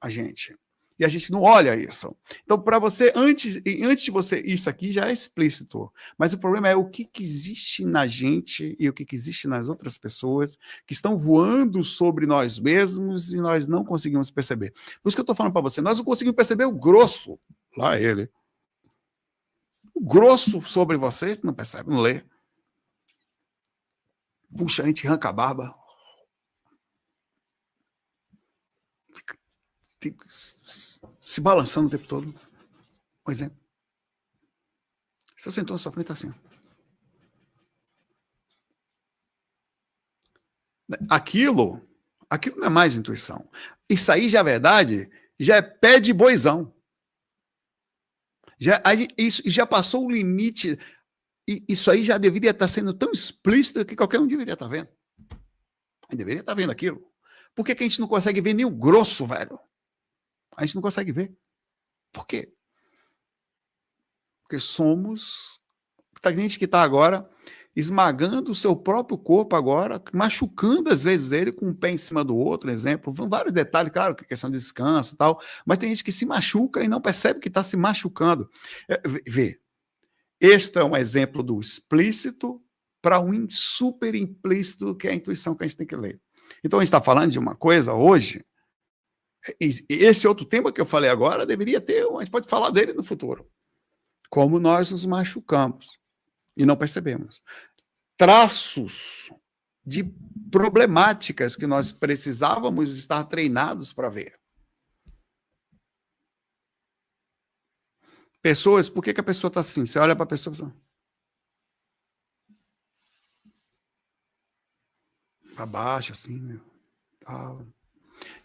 a gente. E a gente não olha isso. Então, para você, antes de você, isso aqui já é explícito. Mas o problema é o que existe na gente e o que existe nas outras pessoas que estão voando sobre nós mesmos e nós não conseguimos perceber. Por isso que eu estou falando para você, nós não conseguimos perceber o grosso, lá ele. O grosso sobre você, não percebe, não lê. Puxa, a gente arranca a barba. Fica se balançando o tempo todo. Por exemplo. Você sentou na sua frente assim. Aquilo não é mais intuição. Isso aí, já é verdade, já é pé de boizão. Isso já passou o limite. Isso aí já deveria estar sendo tão explícito que qualquer um deveria estar vendo. Deveria estar vendo aquilo. Por que a gente não consegue ver nem o grosso, velho? A gente não consegue ver. Por quê? Porque somos... Tem gente que está agora esmagando o seu próprio corpo agora, machucando às vezes ele com um pé em cima do outro, exemplo. Vão vários detalhes, claro, que questão de descanso e tal, mas tem gente que se machuca e não percebe que está se machucando. Vê, este é um exemplo do explícito para um super implícito, que é a intuição que a gente tem que ler. Então, a gente está falando de uma coisa hoje, esse outro tema que eu falei agora deveria ter, a gente pode falar dele no futuro. Como nós nos machucamos e não percebemos. Traços de problemáticas que nós precisávamos estar treinados para ver. Pessoas, por que a pessoa está assim? Você olha para a pessoa... Para baixo, assim, meu.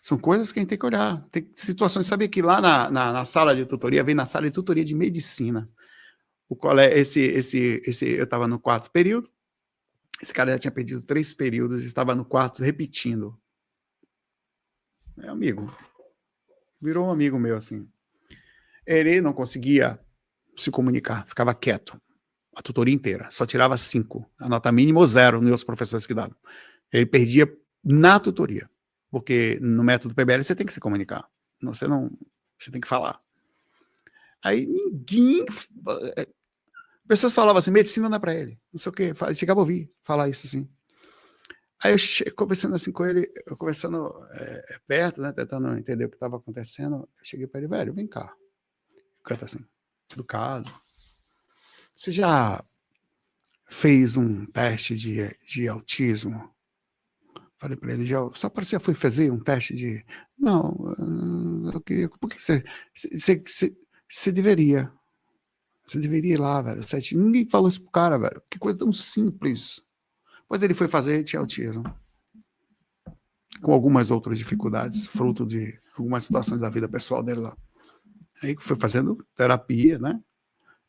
São coisas que a gente tem que olhar. Tem situações, sabe que lá na sala de tutoria, vem na sala de tutoria de medicina. Eu estava no 4º período, esse cara já tinha perdido 3 períodos, estava no 4º repetindo. É amigo. Virou um amigo meu, assim. Ele não conseguia se comunicar, ficava quieto. A tutoria inteira, só tirava 5. A nota mínima ou 0 nos professores que davam. Ele perdia na tutoria, porque no método PBL você tem que se comunicar. Você tem que falar. Aí ninguém... Pessoas falavam assim, medicina não é para ele, não sei o quê. Chegava a ouvir falar isso assim. Aí eu conversando assim com ele, conversando perto, né, tentando entender o que estava acontecendo, eu cheguei para ele, velho, vem cá. O cara tá assim, educado. Você já fez um teste de autismo? Falei para ele, só para você foi fazer um teste de... Não, eu queria... Por que você deveria? Você deveria ir lá, velho. Ninguém falou isso pro cara, velho. Que coisa tão simples. Pois ele foi fazer, tinha autismo. Com algumas outras dificuldades, fruto de algumas situações da vida pessoal dele lá. Aí foi fazendo terapia, né?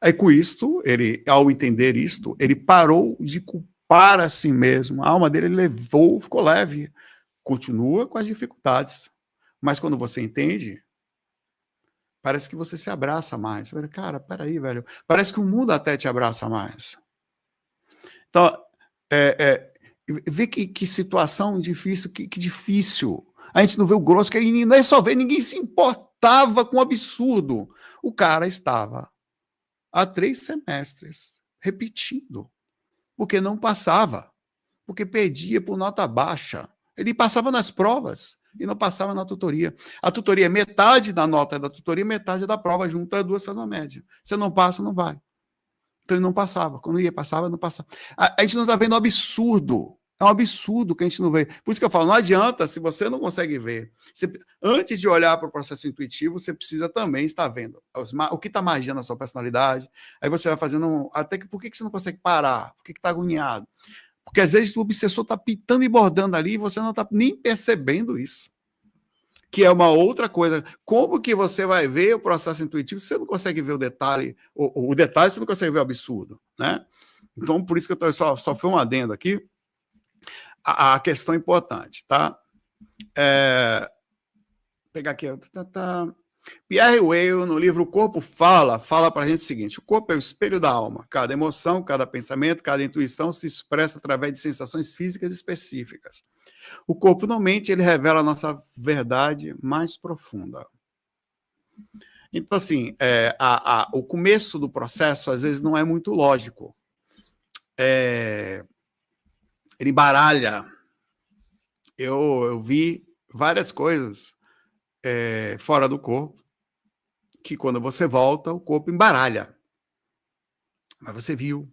Aí com isto, ele, ao entender isto, ele parou de culpar a si mesmo. A alma dele levou, ficou leve. Continua com as dificuldades. Mas quando você entende, parece que você se abraça mais. Você fala, cara, peraí, velho. Parece que o mundo até te abraça mais. Então, vê que situação difícil, que difícil A gente não vê o grosso, que não é só ver, ninguém se importava com o absurdo. O cara estava há 3 semestres repetindo, porque não passava, porque perdia por nota baixa. Ele passava nas provas e não passava na tutoria. A tutoria é metade da nota da tutoria, metade da prova, junta as duas, faz uma média. Você não passa, não vai. Então ele não passava. Quando ia, passava, não passava. A gente não está vendo um absurdo. É um absurdo que a gente não vê. Por isso que eu falo, não adianta, se você não consegue ver. Antes de olhar para o processo intuitivo, você precisa também estar vendo o que está magiando a sua personalidade. Aí você vai fazendo. Até que por que você não consegue parar? Por que está agoniado? Porque às vezes o obsessor está pitando e bordando ali e você não está nem percebendo isso. Que é uma outra coisa. Como que você vai ver o processo intuitivo se você não consegue ver o detalhe? O detalhe você não consegue ver o absurdo, né? Então, por isso que eu só foi um adendo aqui. A questão importante, tá? Pegar aqui. Pierre Weil, no livro O Corpo fala para a gente o seguinte: o corpo é o espelho da alma. Cada emoção, cada pensamento, cada intuição se expressa através de sensações físicas específicas. O corpo não mente, ele revela a nossa verdade mais profunda. Então, assim, o começo do processo, às vezes, não é muito lógico. Ele baralha. Eu vi várias coisas fora do corpo, que quando você volta, o corpo embaralha. Mas você viu,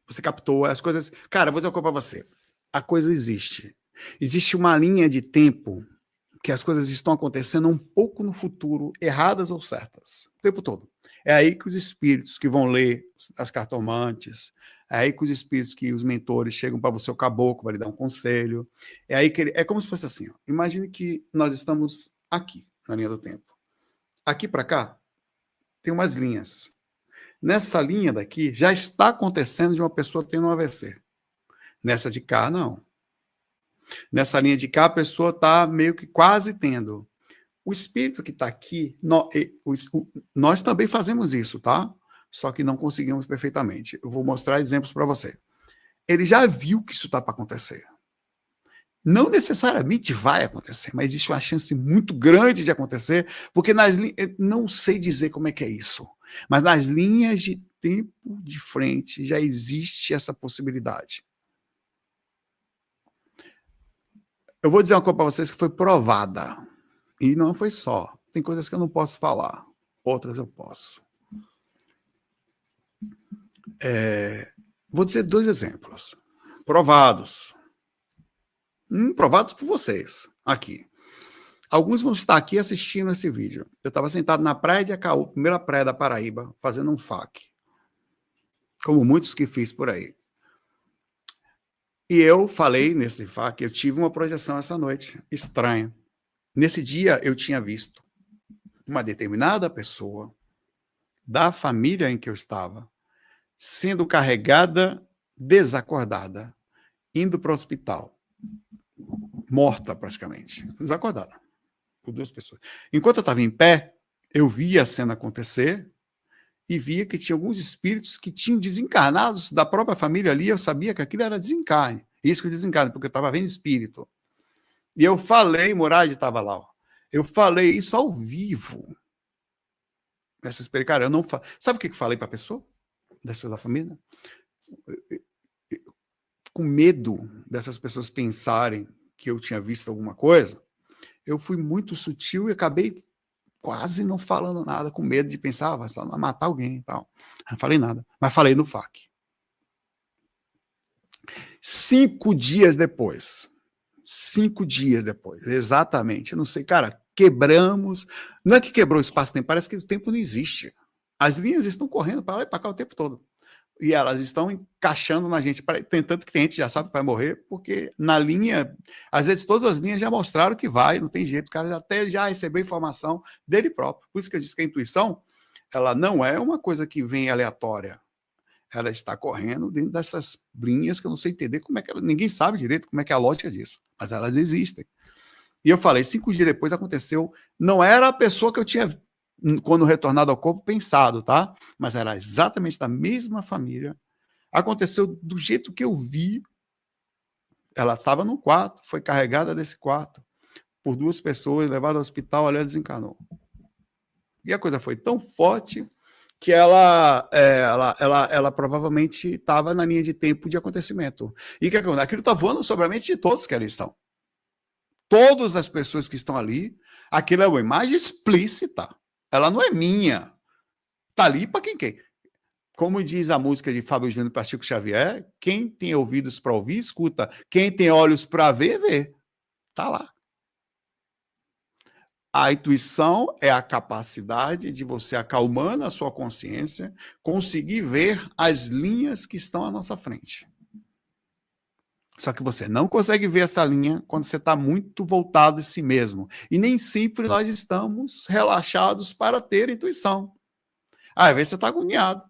você captou as coisas. Cara, vou dizer uma coisa para você. A coisa existe. Existe uma linha de tempo que as coisas estão acontecendo um pouco no futuro, erradas ou certas, o tempo todo. É aí que os espíritos que vão ler as cartomantes, é aí que os espíritos que os mentores chegam para você, o caboclo, para lhe dar um conselho. É aí que é como se fosse assim, ó. Imagine que nós estamos aqui, na linha do tempo. Aqui para cá, tem umas linhas. Nessa linha daqui, já está acontecendo de uma pessoa tendo um AVC. Nessa de cá, não. Nessa linha de cá, a pessoa está meio que quase tendo. O espírito que está aqui, nós também fazemos isso, tá? Só que não conseguimos perfeitamente. Eu vou mostrar exemplos para você. Ele já viu que isso está para acontecer. Não necessariamente vai acontecer, mas existe uma chance muito grande de acontecer, porque não sei dizer como é que é isso, mas nas linhas de tempo de frente já existe essa possibilidade. Eu vou dizer uma coisa para vocês que foi provada. E não foi só. Tem coisas que eu não posso falar. Outras eu posso. Vou dizer 2 exemplos. Provados. Provados por vocês. Aqui. Alguns vão estar aqui assistindo esse vídeo. Eu estava sentado na praia de Acaú, primeira praia da Paraíba, fazendo um FAQ. Como muitos que fiz por aí. E eu falei nesse FAQ, eu tive uma projeção essa noite, estranha. Nesse dia, eu tinha visto uma determinada pessoa da família em que eu estava sendo carregada, desacordada, indo para o hospital. Morta, praticamente. Desacordada. Por 2 pessoas. Enquanto eu estava em pé, eu via a cena acontecer e via que tinha alguns espíritos que tinham desencarnados da própria família ali. Eu sabia que aquilo era desencarne. Isso que é desencarne, porque eu estava vendo espírito. E eu falei, Morade estava lá, ó. Eu falei isso ao vivo. Nessa experiência, cara, eu não falo. Sabe o que eu falei para a pessoa? Das pessoas da família? Com medo dessas pessoas pensarem que eu tinha visto alguma coisa, eu fui muito sutil e acabei quase não falando nada, com medo de pensar, vai matar alguém e tal. Não falei nada, mas falei no FAQ. 5 dias depois, exatamente, eu não sei, cara, quebramos, não é que quebrou o espaço-tempo, parece que o tempo não existe. As linhas estão correndo para lá e para cá o tempo todo. E elas estão encaixando na gente, tanto que a gente já sabe que vai morrer, porque na linha, às vezes todas as linhas já mostraram que vai, não tem jeito, o cara até já recebeu informação dele próprio. Por isso que eu disse que a intuição, ela não é uma coisa que vem aleatória. Ela está correndo dentro dessas linhas que eu não sei entender como é que ninguém sabe direito como é que é a lógica disso, mas elas existem. E eu falei, 5 dias depois aconteceu, não era a pessoa que eu tinha, quando retornado ao corpo, pensado, tá? Mas era exatamente da mesma família. Aconteceu do jeito que eu vi. Ela estava no quarto, foi carregada desse quarto. por 2 pessoas, levado ao hospital, ela desencarnou. E a coisa foi tão forte que ela provavelmente estava na linha de tempo de acontecimento. E que aquilo está voando sobre a mente de todos que ali estão. Todas as pessoas que estão ali, aquilo é uma imagem explícita. Ela não é minha. Está ali para quem quer. Como diz a música de Fábio Júnior para Chico Xavier, quem tem ouvidos para ouvir, escuta. Quem tem olhos para ver, vê. Está lá. A intuição é a capacidade de você, acalmando a sua consciência, conseguir ver as linhas que estão à nossa frente. Só que você não consegue ver essa linha quando você está muito voltado em si mesmo. E nem sempre nós estamos relaxados para ter intuição. Às vezes você está agoniado.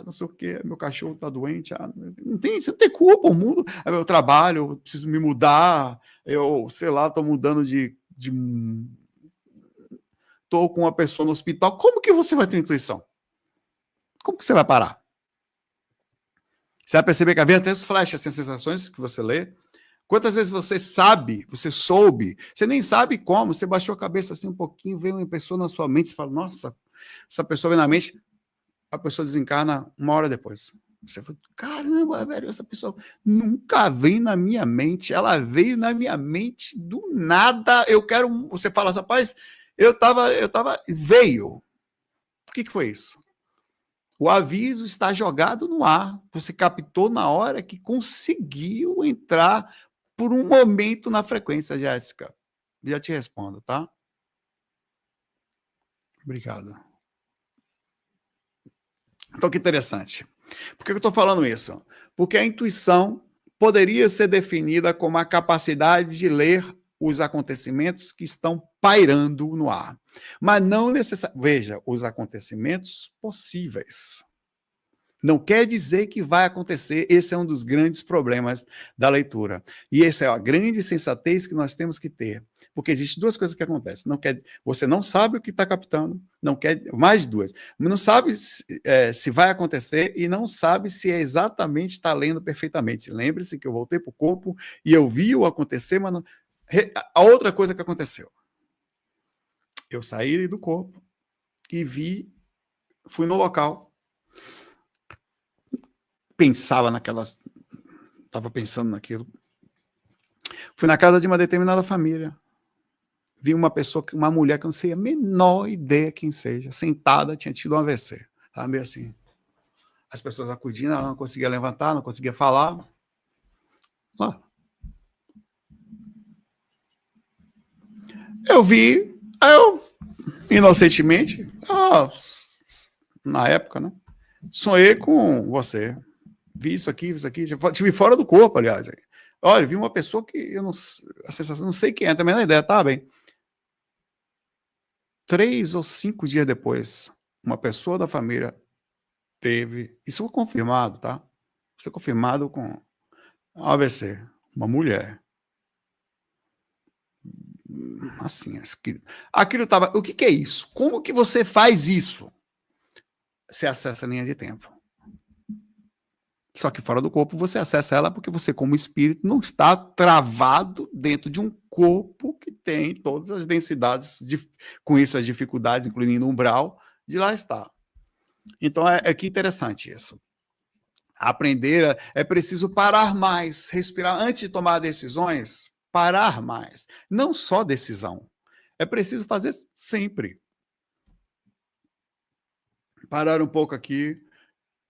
Não sei o quê, meu cachorro está doente. Você não tem culpa, o mundo. Eu trabalho, eu preciso me mudar. Eu, sei lá, estou mudando estou com uma pessoa no hospital. Como que você vai ter intuição? Como que você vai parar? Você vai perceber que havia até as flechas, as sensações que você lê. Quantas vezes você soube, você nem sabe como, você baixou a cabeça assim um pouquinho, veio uma pessoa na sua mente, você fala, nossa, essa pessoa vem na mente, a pessoa desencarna 1 hora depois. Você fala, caramba, velho, essa pessoa nunca veio na minha mente, ela veio na minha mente do nada, você fala, rapaz, veio. O que foi isso? O aviso está jogado no ar. Você captou na hora que conseguiu entrar por um momento na frequência, Jéssica. Já te respondo, tá? Obrigado. Então, que interessante. Por que eu estou falando isso? Porque a intuição poderia ser definida como a capacidade de ler os acontecimentos que estão pairando no ar. Mas não necessariamente. Veja, os acontecimentos possíveis. Não quer dizer que vai acontecer. Esse é um dos grandes problemas da leitura. E essa é a grande sensatez que nós temos que ter. Porque existem 2 coisas que acontecem. Você não sabe o que está captando, não quer mais de 2. Não sabe se vai acontecer e não sabe se é exatamente está lendo perfeitamente. Lembre-se que eu voltei para o corpo e eu vi o acontecer, mas não... A outra coisa que aconteceu. Eu saí do corpo e fui no local. Estava pensando naquilo. Fui na casa de uma determinada família. Vi uma mulher que eu não sei a menor ideia quem seja, sentada, tinha tido um AVC. Estava meio assim. As pessoas acudindo, ela não conseguia levantar, não conseguia falar. Eu vi, inocentemente, na época, né? Sonhei com você. Vi isso aqui, estive fora do corpo, aliás. Olha, vi uma pessoa que eu não, a sensação, não sei quem é, também não é ideia, tá bem. 3 ou 5 dias depois, uma pessoa da família teve, isso foi confirmado, tá? Isso foi confirmado com AVC, uma mulher. Assim, aquilo estava, o que é isso? Como que você faz isso? Você acessa a linha de tempo. Só que fora do corpo você acessa ela porque você, como espírito, não está travado dentro de um corpo que tem todas as densidades, com isso as dificuldades, incluindo o umbral, de lá estar. Então, que interessante isso. Aprender, é preciso parar mais, respirar antes de tomar decisões, parar mais. Não só decisão. É preciso fazer sempre. Parar um pouco aqui,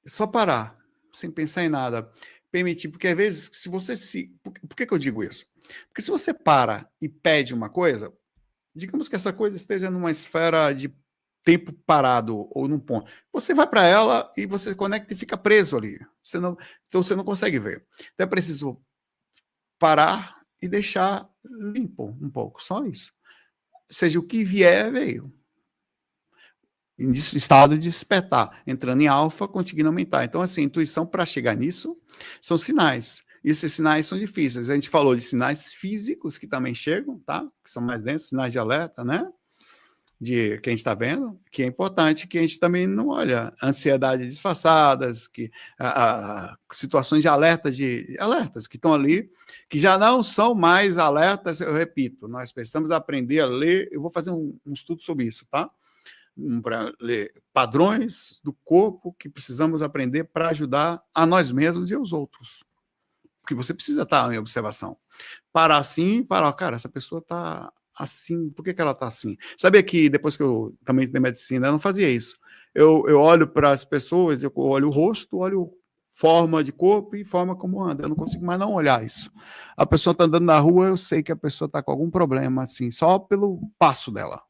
só parar, sem pensar em nada. Permitir, porque às vezes, se você Por que eu digo isso? Porque se você para e pede uma coisa, digamos que essa coisa esteja numa esfera de tempo parado ou num ponto, você vai para ela e você conecta e fica preso ali. Então você não consegue ver. Então é preciso parar e deixar limpo um pouco, só isso. Seja o que vier, veio. Em estado de despertar, entrando em alfa, conseguindo aumentar. Então, assim, a intuição, para chegar nisso, são sinais. E esses sinais são difíceis. A gente falou de sinais físicos que também chegam, tá? Que são mais densos, sinais de alerta, né? de que a gente está vendo, que é importante que a gente também não olha ansiedades disfarçadas, situações de alertas que estão ali, que já não são mais alertas, eu repito, nós precisamos aprender a ler, eu vou fazer um estudo sobre isso, tá? Para ler padrões do corpo que precisamos aprender para ajudar a nós mesmos e aos outros. Porque você precisa estar em observação. Para assim, cara, essa pessoa está assim, por que ela está assim? Sabia que depois que eu também estudei medicina, eu não fazia isso. Eu olho para as pessoas, eu olho o rosto, olho forma de corpo e forma como anda. Eu não consigo mais não olhar isso. A pessoa está andando na rua, eu sei que a pessoa está com algum problema, assim, só pelo passo dela.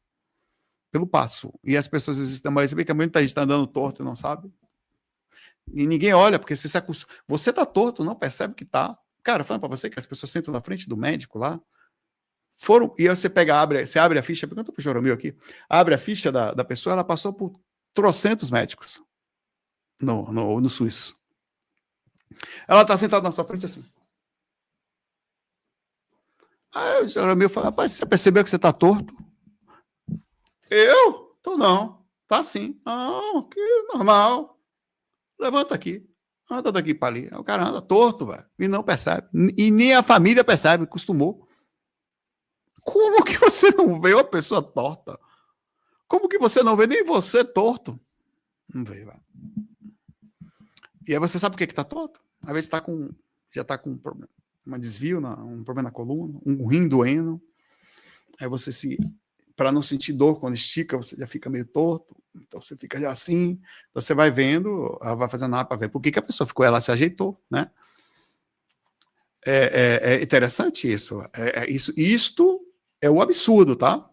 Pelo passo. E as pessoas às vezes também, você vê que muita gente está andando torto e não sabe. E ninguém olha, porque você se acostuma. Você está torto, não percebe que está. Cara, falando para você que as pessoas sentam na frente do médico lá, e você você abre a ficha, pergunta para o Joromil aqui, abre a ficha da pessoa, ela passou por trocentos médicos no Suíço. Ela está sentada na sua frente assim. Aí o Joromil fala, rapaz, você percebeu que você está torto? Eu? Tô não. Tá assim. Não, que normal. Levanta aqui. Anda daqui para ali. O cara anda torto, velho. E não percebe. E nem a família percebe, acostumou. Como que você não vê uma pessoa torta? Como que você não vê nem você torto? Não vê, velho. E aí você sabe por que tá torto? Às vezes já tá com um problema, um desvio, um problema na coluna, um rim doendo. Aí você para não sentir dor quando estica, você já fica meio torto. Então você fica já assim. Então você vai vendo, ela vai fazendo nada para ver por que a pessoa ficou, ela se ajeitou, né? É interessante isso. Isto é o absurdo, tá?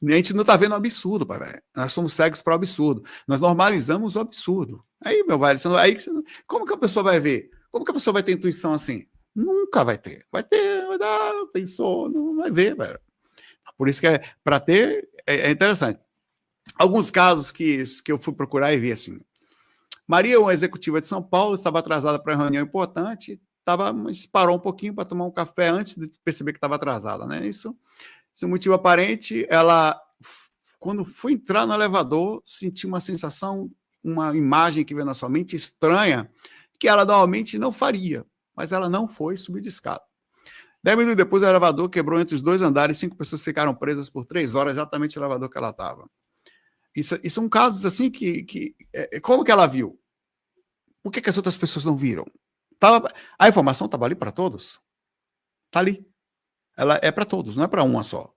A gente não está vendo o absurdo, pai. Nós somos cegos para o absurdo. Nós normalizamos o absurdo. Aí, meu velho, como que a pessoa vai ver? Como que a pessoa vai ter intuição assim? Nunca vai ter. Vai dar, pensou, não vai ver, velho. Por isso que para ter, é interessante. Alguns casos que eu fui procurar e vi assim. Maria, uma executiva de São Paulo, estava atrasada para uma reunião importante, mas parou um pouquinho para tomar um café antes de perceber que estava atrasada, né? Isso, sem motivo aparente, ela, quando foi entrar no elevador, sentiu uma sensação, uma imagem que veio na sua mente estranha, que ela normalmente não faria, mas ela não foi subir de escada. 10 minutos depois, o elevador quebrou entre os 2 andares, 5 pessoas ficaram presas por 3 horas, exatamente no elevador que ela estava. Isso são casos assim como que ela viu? Por que as outras pessoas não viram? A informação estava ali para todos. Está ali. Ela é para todos, não é para uma só.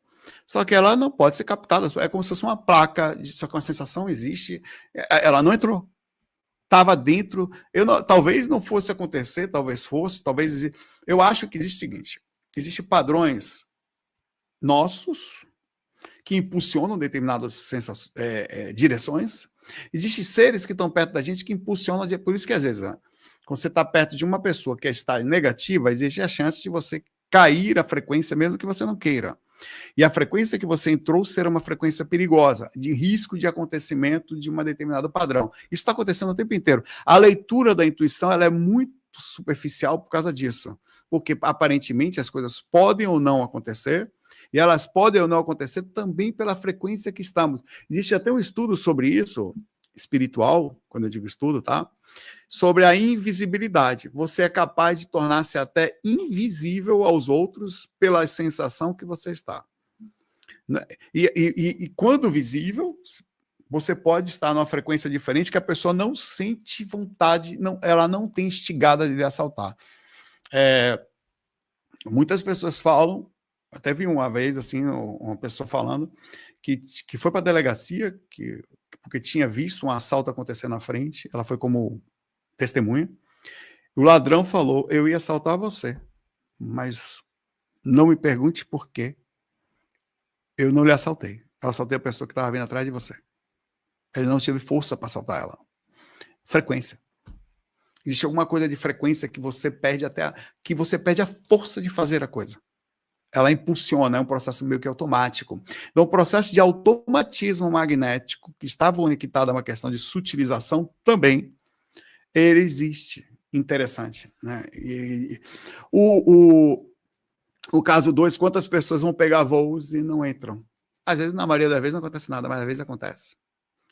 Só que ela não pode ser captada. É como se fosse uma placa, só que uma sensação existe. Ela não entrou. Estava dentro. Talvez não fosse acontecer, talvez fosse, talvez. Eu acho que existe o seguinte: existem padrões nossos que impulsionam determinadas direções. Existem seres que estão perto da gente que impulsionam. Por isso que às vezes, quando você está perto de uma pessoa que está negativa, existe a chance de você cair a frequência mesmo que você não queira. E a frequência que você entrou será uma frequência perigosa, de risco de acontecimento de um determinado padrão. Isso está acontecendo o tempo inteiro. A leitura da intuição ela é muito superficial por causa disso, porque aparentemente as coisas podem ou não acontecer, e elas podem ou não acontecer também pela frequência que estamos. Existe até um estudo sobre isso, espiritual, quando eu digo estudo, tá? Sobre a invisibilidade. Você é capaz de tornar-se até invisível aos outros pela sensação que você está. E quando visível, você pode estar numa frequência diferente que a pessoa não sente vontade, ela não tem instigada de lhe assaltar. Muitas pessoas falam, até vi uma vez assim, uma pessoa falando que foi para a delegacia, porque tinha visto um assalto acontecer na frente, ela foi como testemunha. O ladrão falou: eu ia assaltar você, mas não me pergunte por quê. Eu não lhe assaltei. Eu assaltei a pessoa que estava vindo atrás de você. Ele não teve força para assaltar ela. Frequência. Existe alguma coisa de frequência que você perde que você perde a força de fazer a coisa. Ela impulsiona, é um processo meio que automático. Então, o processo de automatismo magnético, que estava conectado a uma questão de sutilização também, ele existe. Interessante, né? E o caso 2, quantas pessoas vão pegar voos e não entram? Às vezes, na maioria das vezes, não acontece nada, mas às vezes acontece.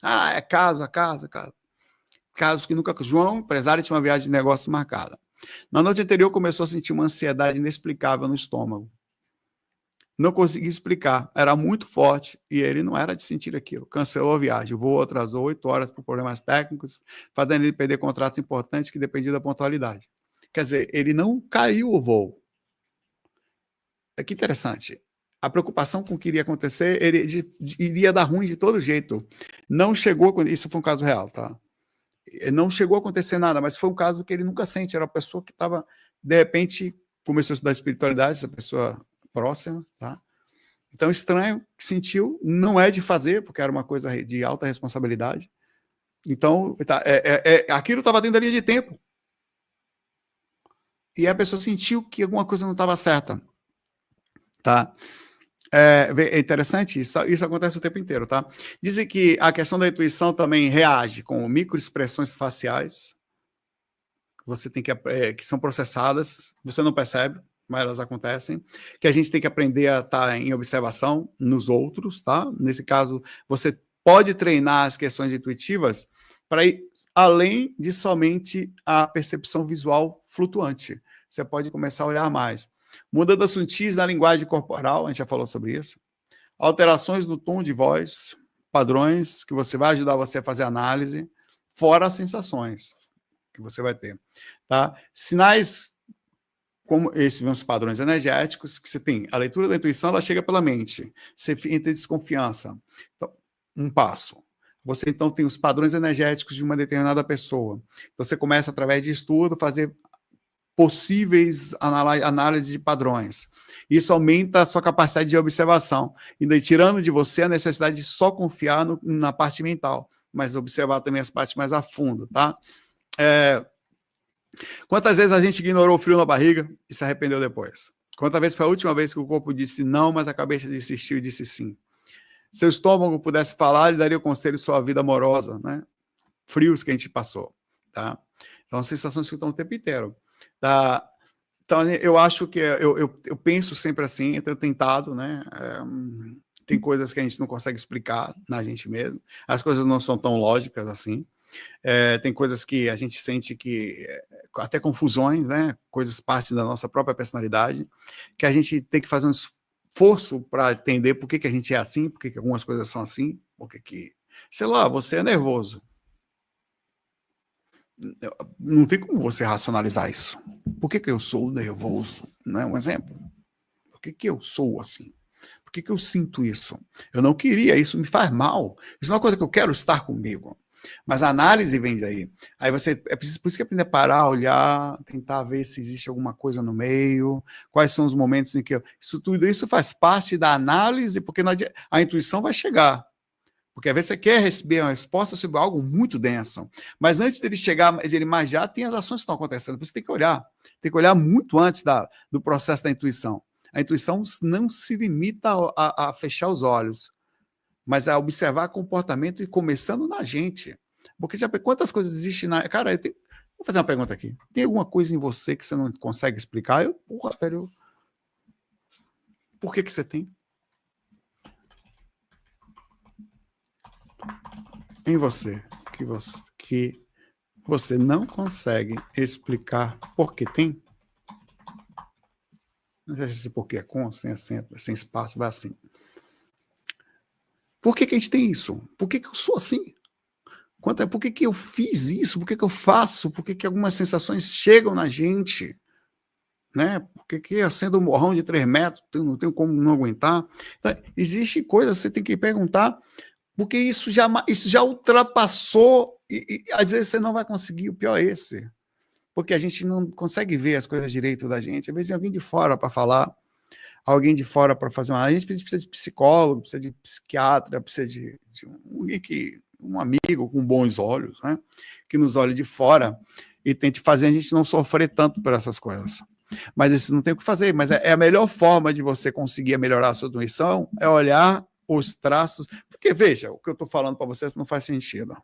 Ah, é caso. Casos que nunca... João, empresário, tinha uma viagem de negócio marcada. Na noite anterior, começou a sentir uma ansiedade inexplicável no estômago. Não conseguia explicar, era muito forte e ele não era de sentir aquilo. Cancelou a viagem, o voo atrasou 8 horas por problemas técnicos, fazendo ele perder contratos importantes que dependiam da pontualidade. Quer dizer, ele não caiu o voo. Que interessante. A preocupação com o que iria acontecer, ele iria dar ruim de todo jeito. Não chegou, isso foi um caso real, tá? Não chegou a acontecer nada, mas foi um caso que ele nunca sente. Era uma pessoa que estava, de repente, começou a estudar espiritualidade, essa pessoa próxima, tá? Então, estranho, sentiu, não é de fazer, porque era uma coisa de alta responsabilidade. Então, aquilo estava dentro da linha de tempo. E a pessoa sentiu que alguma coisa não estava certa. Tá? É interessante isso acontece o tempo inteiro, tá? Dizem que a questão da intuição também reage com microexpressões faciais que você tem que são processadas, você não percebe, mas elas acontecem, que a gente tem que aprender a estar em observação nos outros, tá? Nesse caso, você pode treinar as questões intuitivas para ir além de somente a percepção visual flutuante. Você pode começar a olhar mais. Mudanças sutis na linguagem corporal, a gente já falou sobre isso. Alterações no tom de voz, padrões que você vai ajudar você a fazer análise, fora as sensações que você vai ter, tá? Sinais como esses meus padrões energéticos que você tem. A leitura da intuição, ela chega pela mente. Você entra em desconfiança. Então, um passo. Você, então, tem os padrões energéticos de uma determinada pessoa. Então, você começa, através de estudo, fazer possíveis análises de padrões. Isso aumenta a sua capacidade de observação, e daí, tirando de você a necessidade de só confiar na parte mental, mas observar também as partes mais a fundo, tá? Quantas vezes a gente ignorou o frio na barriga e se arrependeu depois? Quantas vezes foi a última vez que o corpo disse não, mas a cabeça insistiu e disse sim? Se o estômago pudesse falar, ele daria o conselho de sua vida amorosa, né? Frios que a gente passou, tá? Então, sensações que estão o tempo inteiro, tá? Então, eu acho que eu penso sempre assim, eu tenho tentado, né? Tem coisas que a gente não consegue explicar na gente mesmo, as coisas não são tão lógicas assim. Tem coisas que a gente sente que até confusões, né? Coisas parte da nossa própria personalidade, que a gente tem que fazer um esforço para entender por que a gente é assim, por que algumas coisas são assim, por que, sei lá, você é nervoso. Não tem como você racionalizar isso. Por que eu sou nervoso? Não é um exemplo? Por que eu sou assim? Por que eu sinto isso? Eu não queria, isso me faz mal. Isso não é uma coisa que eu quero estar comigo. Mas a análise vem daí. Aí você por isso que aprender a parar, olhar, tentar ver se existe alguma coisa no meio, quais são os momentos em que tudo isso faz parte da análise, porque a intuição vai chegar. Porque às vezes você quer receber uma resposta sobre algo muito denso, mas antes dele chegar, ele mais já tem as ações que estão acontecendo. Você tem que olhar muito antes do processo da intuição. A intuição não se limita a fechar os olhos, mas a observar comportamento e começando na gente. Porque já quantas coisas existem na... Cara, vou fazer uma pergunta aqui. Tem alguma coisa em você que você não consegue explicar? Porra, velho, por que você tem? Em você, que você não consegue explicar por que tem? Não sei se por que é com, sem acento, sem espaço, vai assim. Por que a gente tem isso? Por que eu sou assim? Por que eu fiz isso? Por que eu faço? Por que algumas sensações chegam na gente? Né? Por que acendo um morrão de 3 metros, não tenho como não aguentar? Então, existe coisas que você tem que perguntar, porque isso já ultrapassou, e às vezes você não vai conseguir, o pior é esse. Porque a gente não consegue ver as coisas direito da gente. Às vezes tem alguém de fora para falar, alguém de fora para fazer uma... A gente precisa de psicólogo, precisa de psiquiatra, precisa de um amigo com bons olhos, né? Que nos olhe de fora e tente fazer a gente não sofrer tanto por essas coisas. Mas isso não tem o que fazer. Mas é a melhor forma de você conseguir melhorar a sua intuição é olhar os traços. Porque, veja, o que eu estou falando para vocês não faz sentido.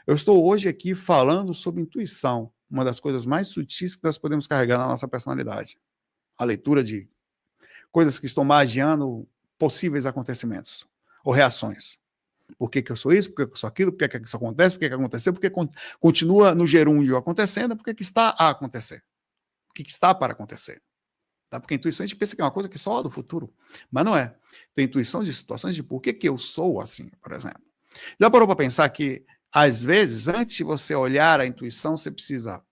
Eu estou hoje aqui falando sobre intuição, uma das coisas mais sutis que nós podemos carregar na nossa personalidade. A leitura de coisas que estão magiando possíveis acontecimentos. ou reações. Por que eu sou isso? Por que eu sou aquilo? Por que isso acontece? Por que aconteceu? Por que continua no gerúndio acontecendo? Por que está a acontecer? O que está para acontecer? Tá? Porque a intuição a gente pensa que é uma coisa que é só do futuro, mas não é. Tem intuição de situações de por que eu sou assim, por exemplo. Já parou para pensar que, às vezes, antes de você olhar a intuição, você precisa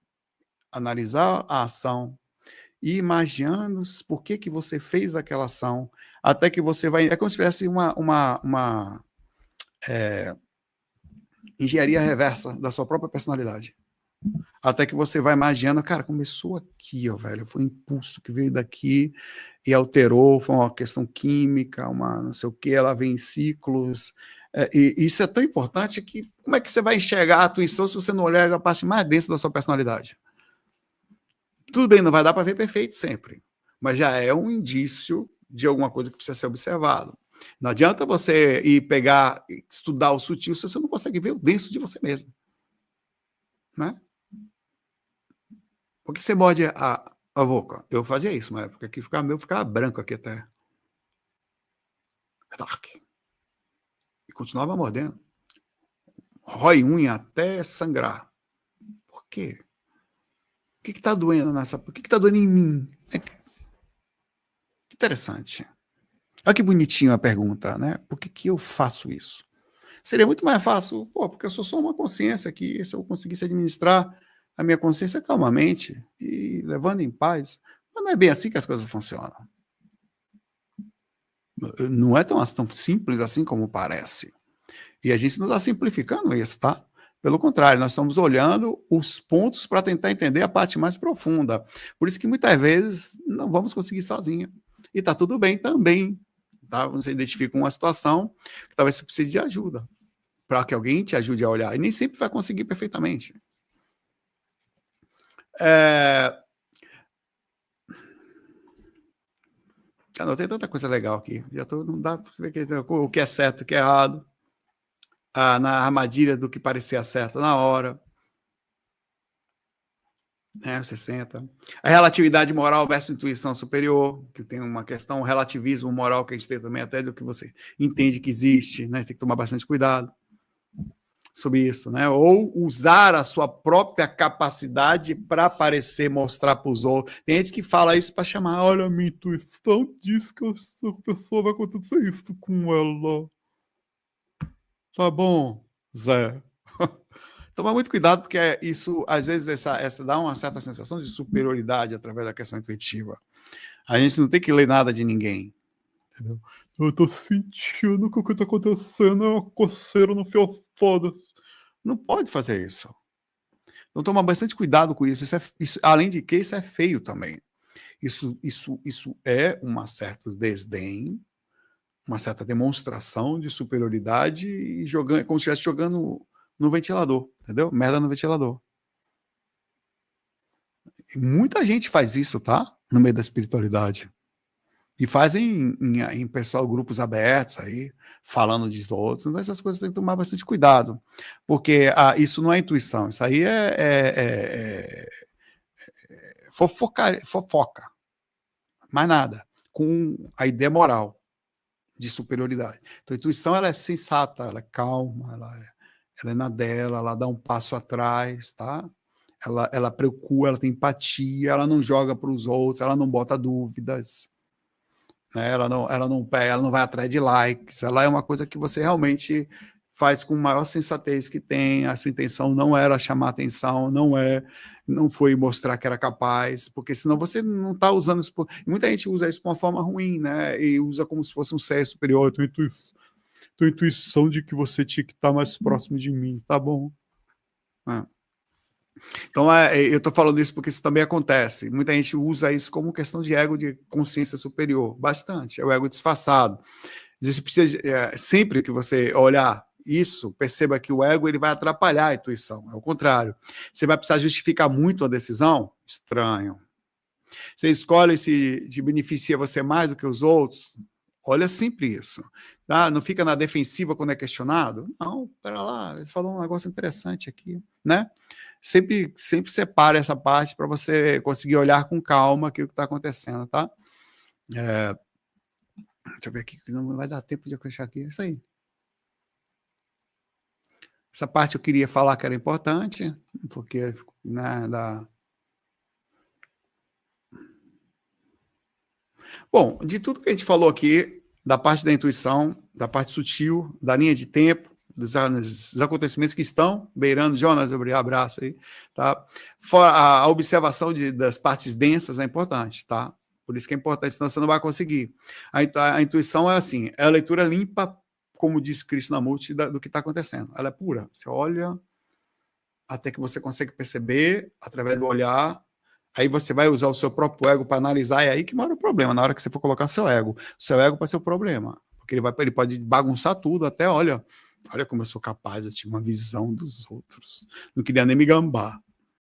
analisar a ação e imaginando por que você fez aquela ação, até que você vai... É como se tivesse uma engenharia reversa da sua própria personalidade. Até que você vai imaginando, cara, começou aqui, ó, velho, foi um impulso que veio daqui e alterou, foi uma questão química, uma não sei o que, ela vem em ciclos, e isso é tão importante que como é que você vai enxergar a intuição se você não olhar a parte mais densa da sua personalidade? Tudo bem, não vai dar para ver perfeito sempre, mas já é um indício de alguma coisa que precisa ser observado. Não adianta você ir pegar, estudar o sutil se você não consegue ver o denso de você mesmo, né? Por que você morde a boca? Eu fazia isso uma época, que ficava branco aqui até. E continuava mordendo. Rói unha até sangrar. Por quê? O que está doendo nessa... Por que está doendo em mim? Que interessante. Olha que bonitinho a pergunta, né? Por que eu faço isso? Seria muito mais fácil, porque eu sou só uma consciência aqui, se eu conseguisse administrar a minha consciência calmamente e levando em paz. Mas não é bem assim que as coisas funcionam. Não é tão simples assim como parece. E a gente não está simplificando isso, tá? Pelo contrário, nós estamos olhando os pontos para tentar entender a parte mais profunda. Por isso que muitas vezes não vamos conseguir sozinha. E está tudo bem também. Tá? Você identifica uma situação que talvez você precise de ajuda, para que alguém te ajude a olhar. E nem sempre vai conseguir perfeitamente. Anotei tanta coisa legal aqui. Não dá para você ver o que é certo, o que é errado. Na armadilha do que parecia certo na hora. 60. A relatividade moral versus intuição superior, que tem uma questão, o relativismo moral que a gente tem também, até do que você entende que existe, né? Tem que tomar bastante cuidado sobre isso, né? Ou usar a sua própria capacidade para parecer, mostrar para os outros. Tem gente que fala isso para chamar, olha, minha intuição diz que essa pessoa vai acontecer isso com ela. Tá bom, Zé. Tomar muito cuidado, porque isso, às vezes, essa dá uma certa sensação de superioridade através da questão intuitiva. A gente não tem que ler nada de ninguém. Entendeu? Eu tô sentindo que o que tá acontecendo é uma coceira no foda. Não pode fazer isso. Então, toma bastante cuidado com isso. Isso, além de que, isso é feio também. Isso é uma certa desdém, uma certa demonstração de superioridade e jogando, como se estivesse jogando no ventilador, entendeu? Merda no ventilador. E muita gente faz isso, tá? No meio da espiritualidade. E fazem em pessoal, grupos abertos aí, falando de outros. Então, essas coisas tem que tomar bastante cuidado. Porque isso não é intuição, isso aí é fofoca. Mais nada. Com a ideia moral de superioridade. Então, a intuição ela é sensata, ela é calma, ela é na dela, ela dá um passo atrás, tá? Ela preocupa, ela tem empatia, ela não joga para os outros, ela não bota dúvidas, né? Ela não vai atrás de likes, ela é uma coisa que você realmente faz com a maior sensatez que tem. A sua intenção não era chamar atenção, não foi mostrar que era capaz, porque senão você não está usando isso. Muita gente usa isso de uma forma ruim, né? E usa como se fosse um ser superior. Tua intuição de que você tinha que estar mais próximo de mim, tá bom? Então, eu estou falando isso porque isso também acontece. Muita gente usa isso como questão de ego de consciência superior. Bastante. É o ego disfarçado. Você precisa, sempre que você olhar isso, perceba que o ego ele vai atrapalhar a intuição. É o contrário. Você vai precisar justificar muito a decisão? Estranho. Você escolhe se te beneficia você mais do que os outros? Olha sempre isso. Tá? Não fica na defensiva quando é questionado? Não, pera lá, ele falou um negócio interessante aqui, né? Sempre separe essa parte para você conseguir olhar com calma aquilo que está acontecendo, tá? Deixa eu ver aqui, que não vai dar tempo de eu achar aqui. É isso aí. Essa parte eu queria falar que era importante, porque, né, Bom, de tudo que a gente falou aqui, da parte da intuição, da parte sutil, da linha de tempo, dos acontecimentos que estão beirando, Jonas, abraço aí, tá? Fora a observação das partes densas é importante, tá? Por isso que é importante, senão você não vai conseguir. A intuição é assim, é a leitura limpa, como diz Krishnamurti, do que está acontecendo. Ela é pura. Você olha até que você consegue perceber, através do olhar, aí você vai usar o seu próprio ego para analisar, é aí que mora o problema, na hora que você for colocar seu ego. O seu ego pode ser o problema, porque ele pode bagunçar tudo, até olha como eu sou capaz, eu tive uma visão dos outros, não queria nem me gambar.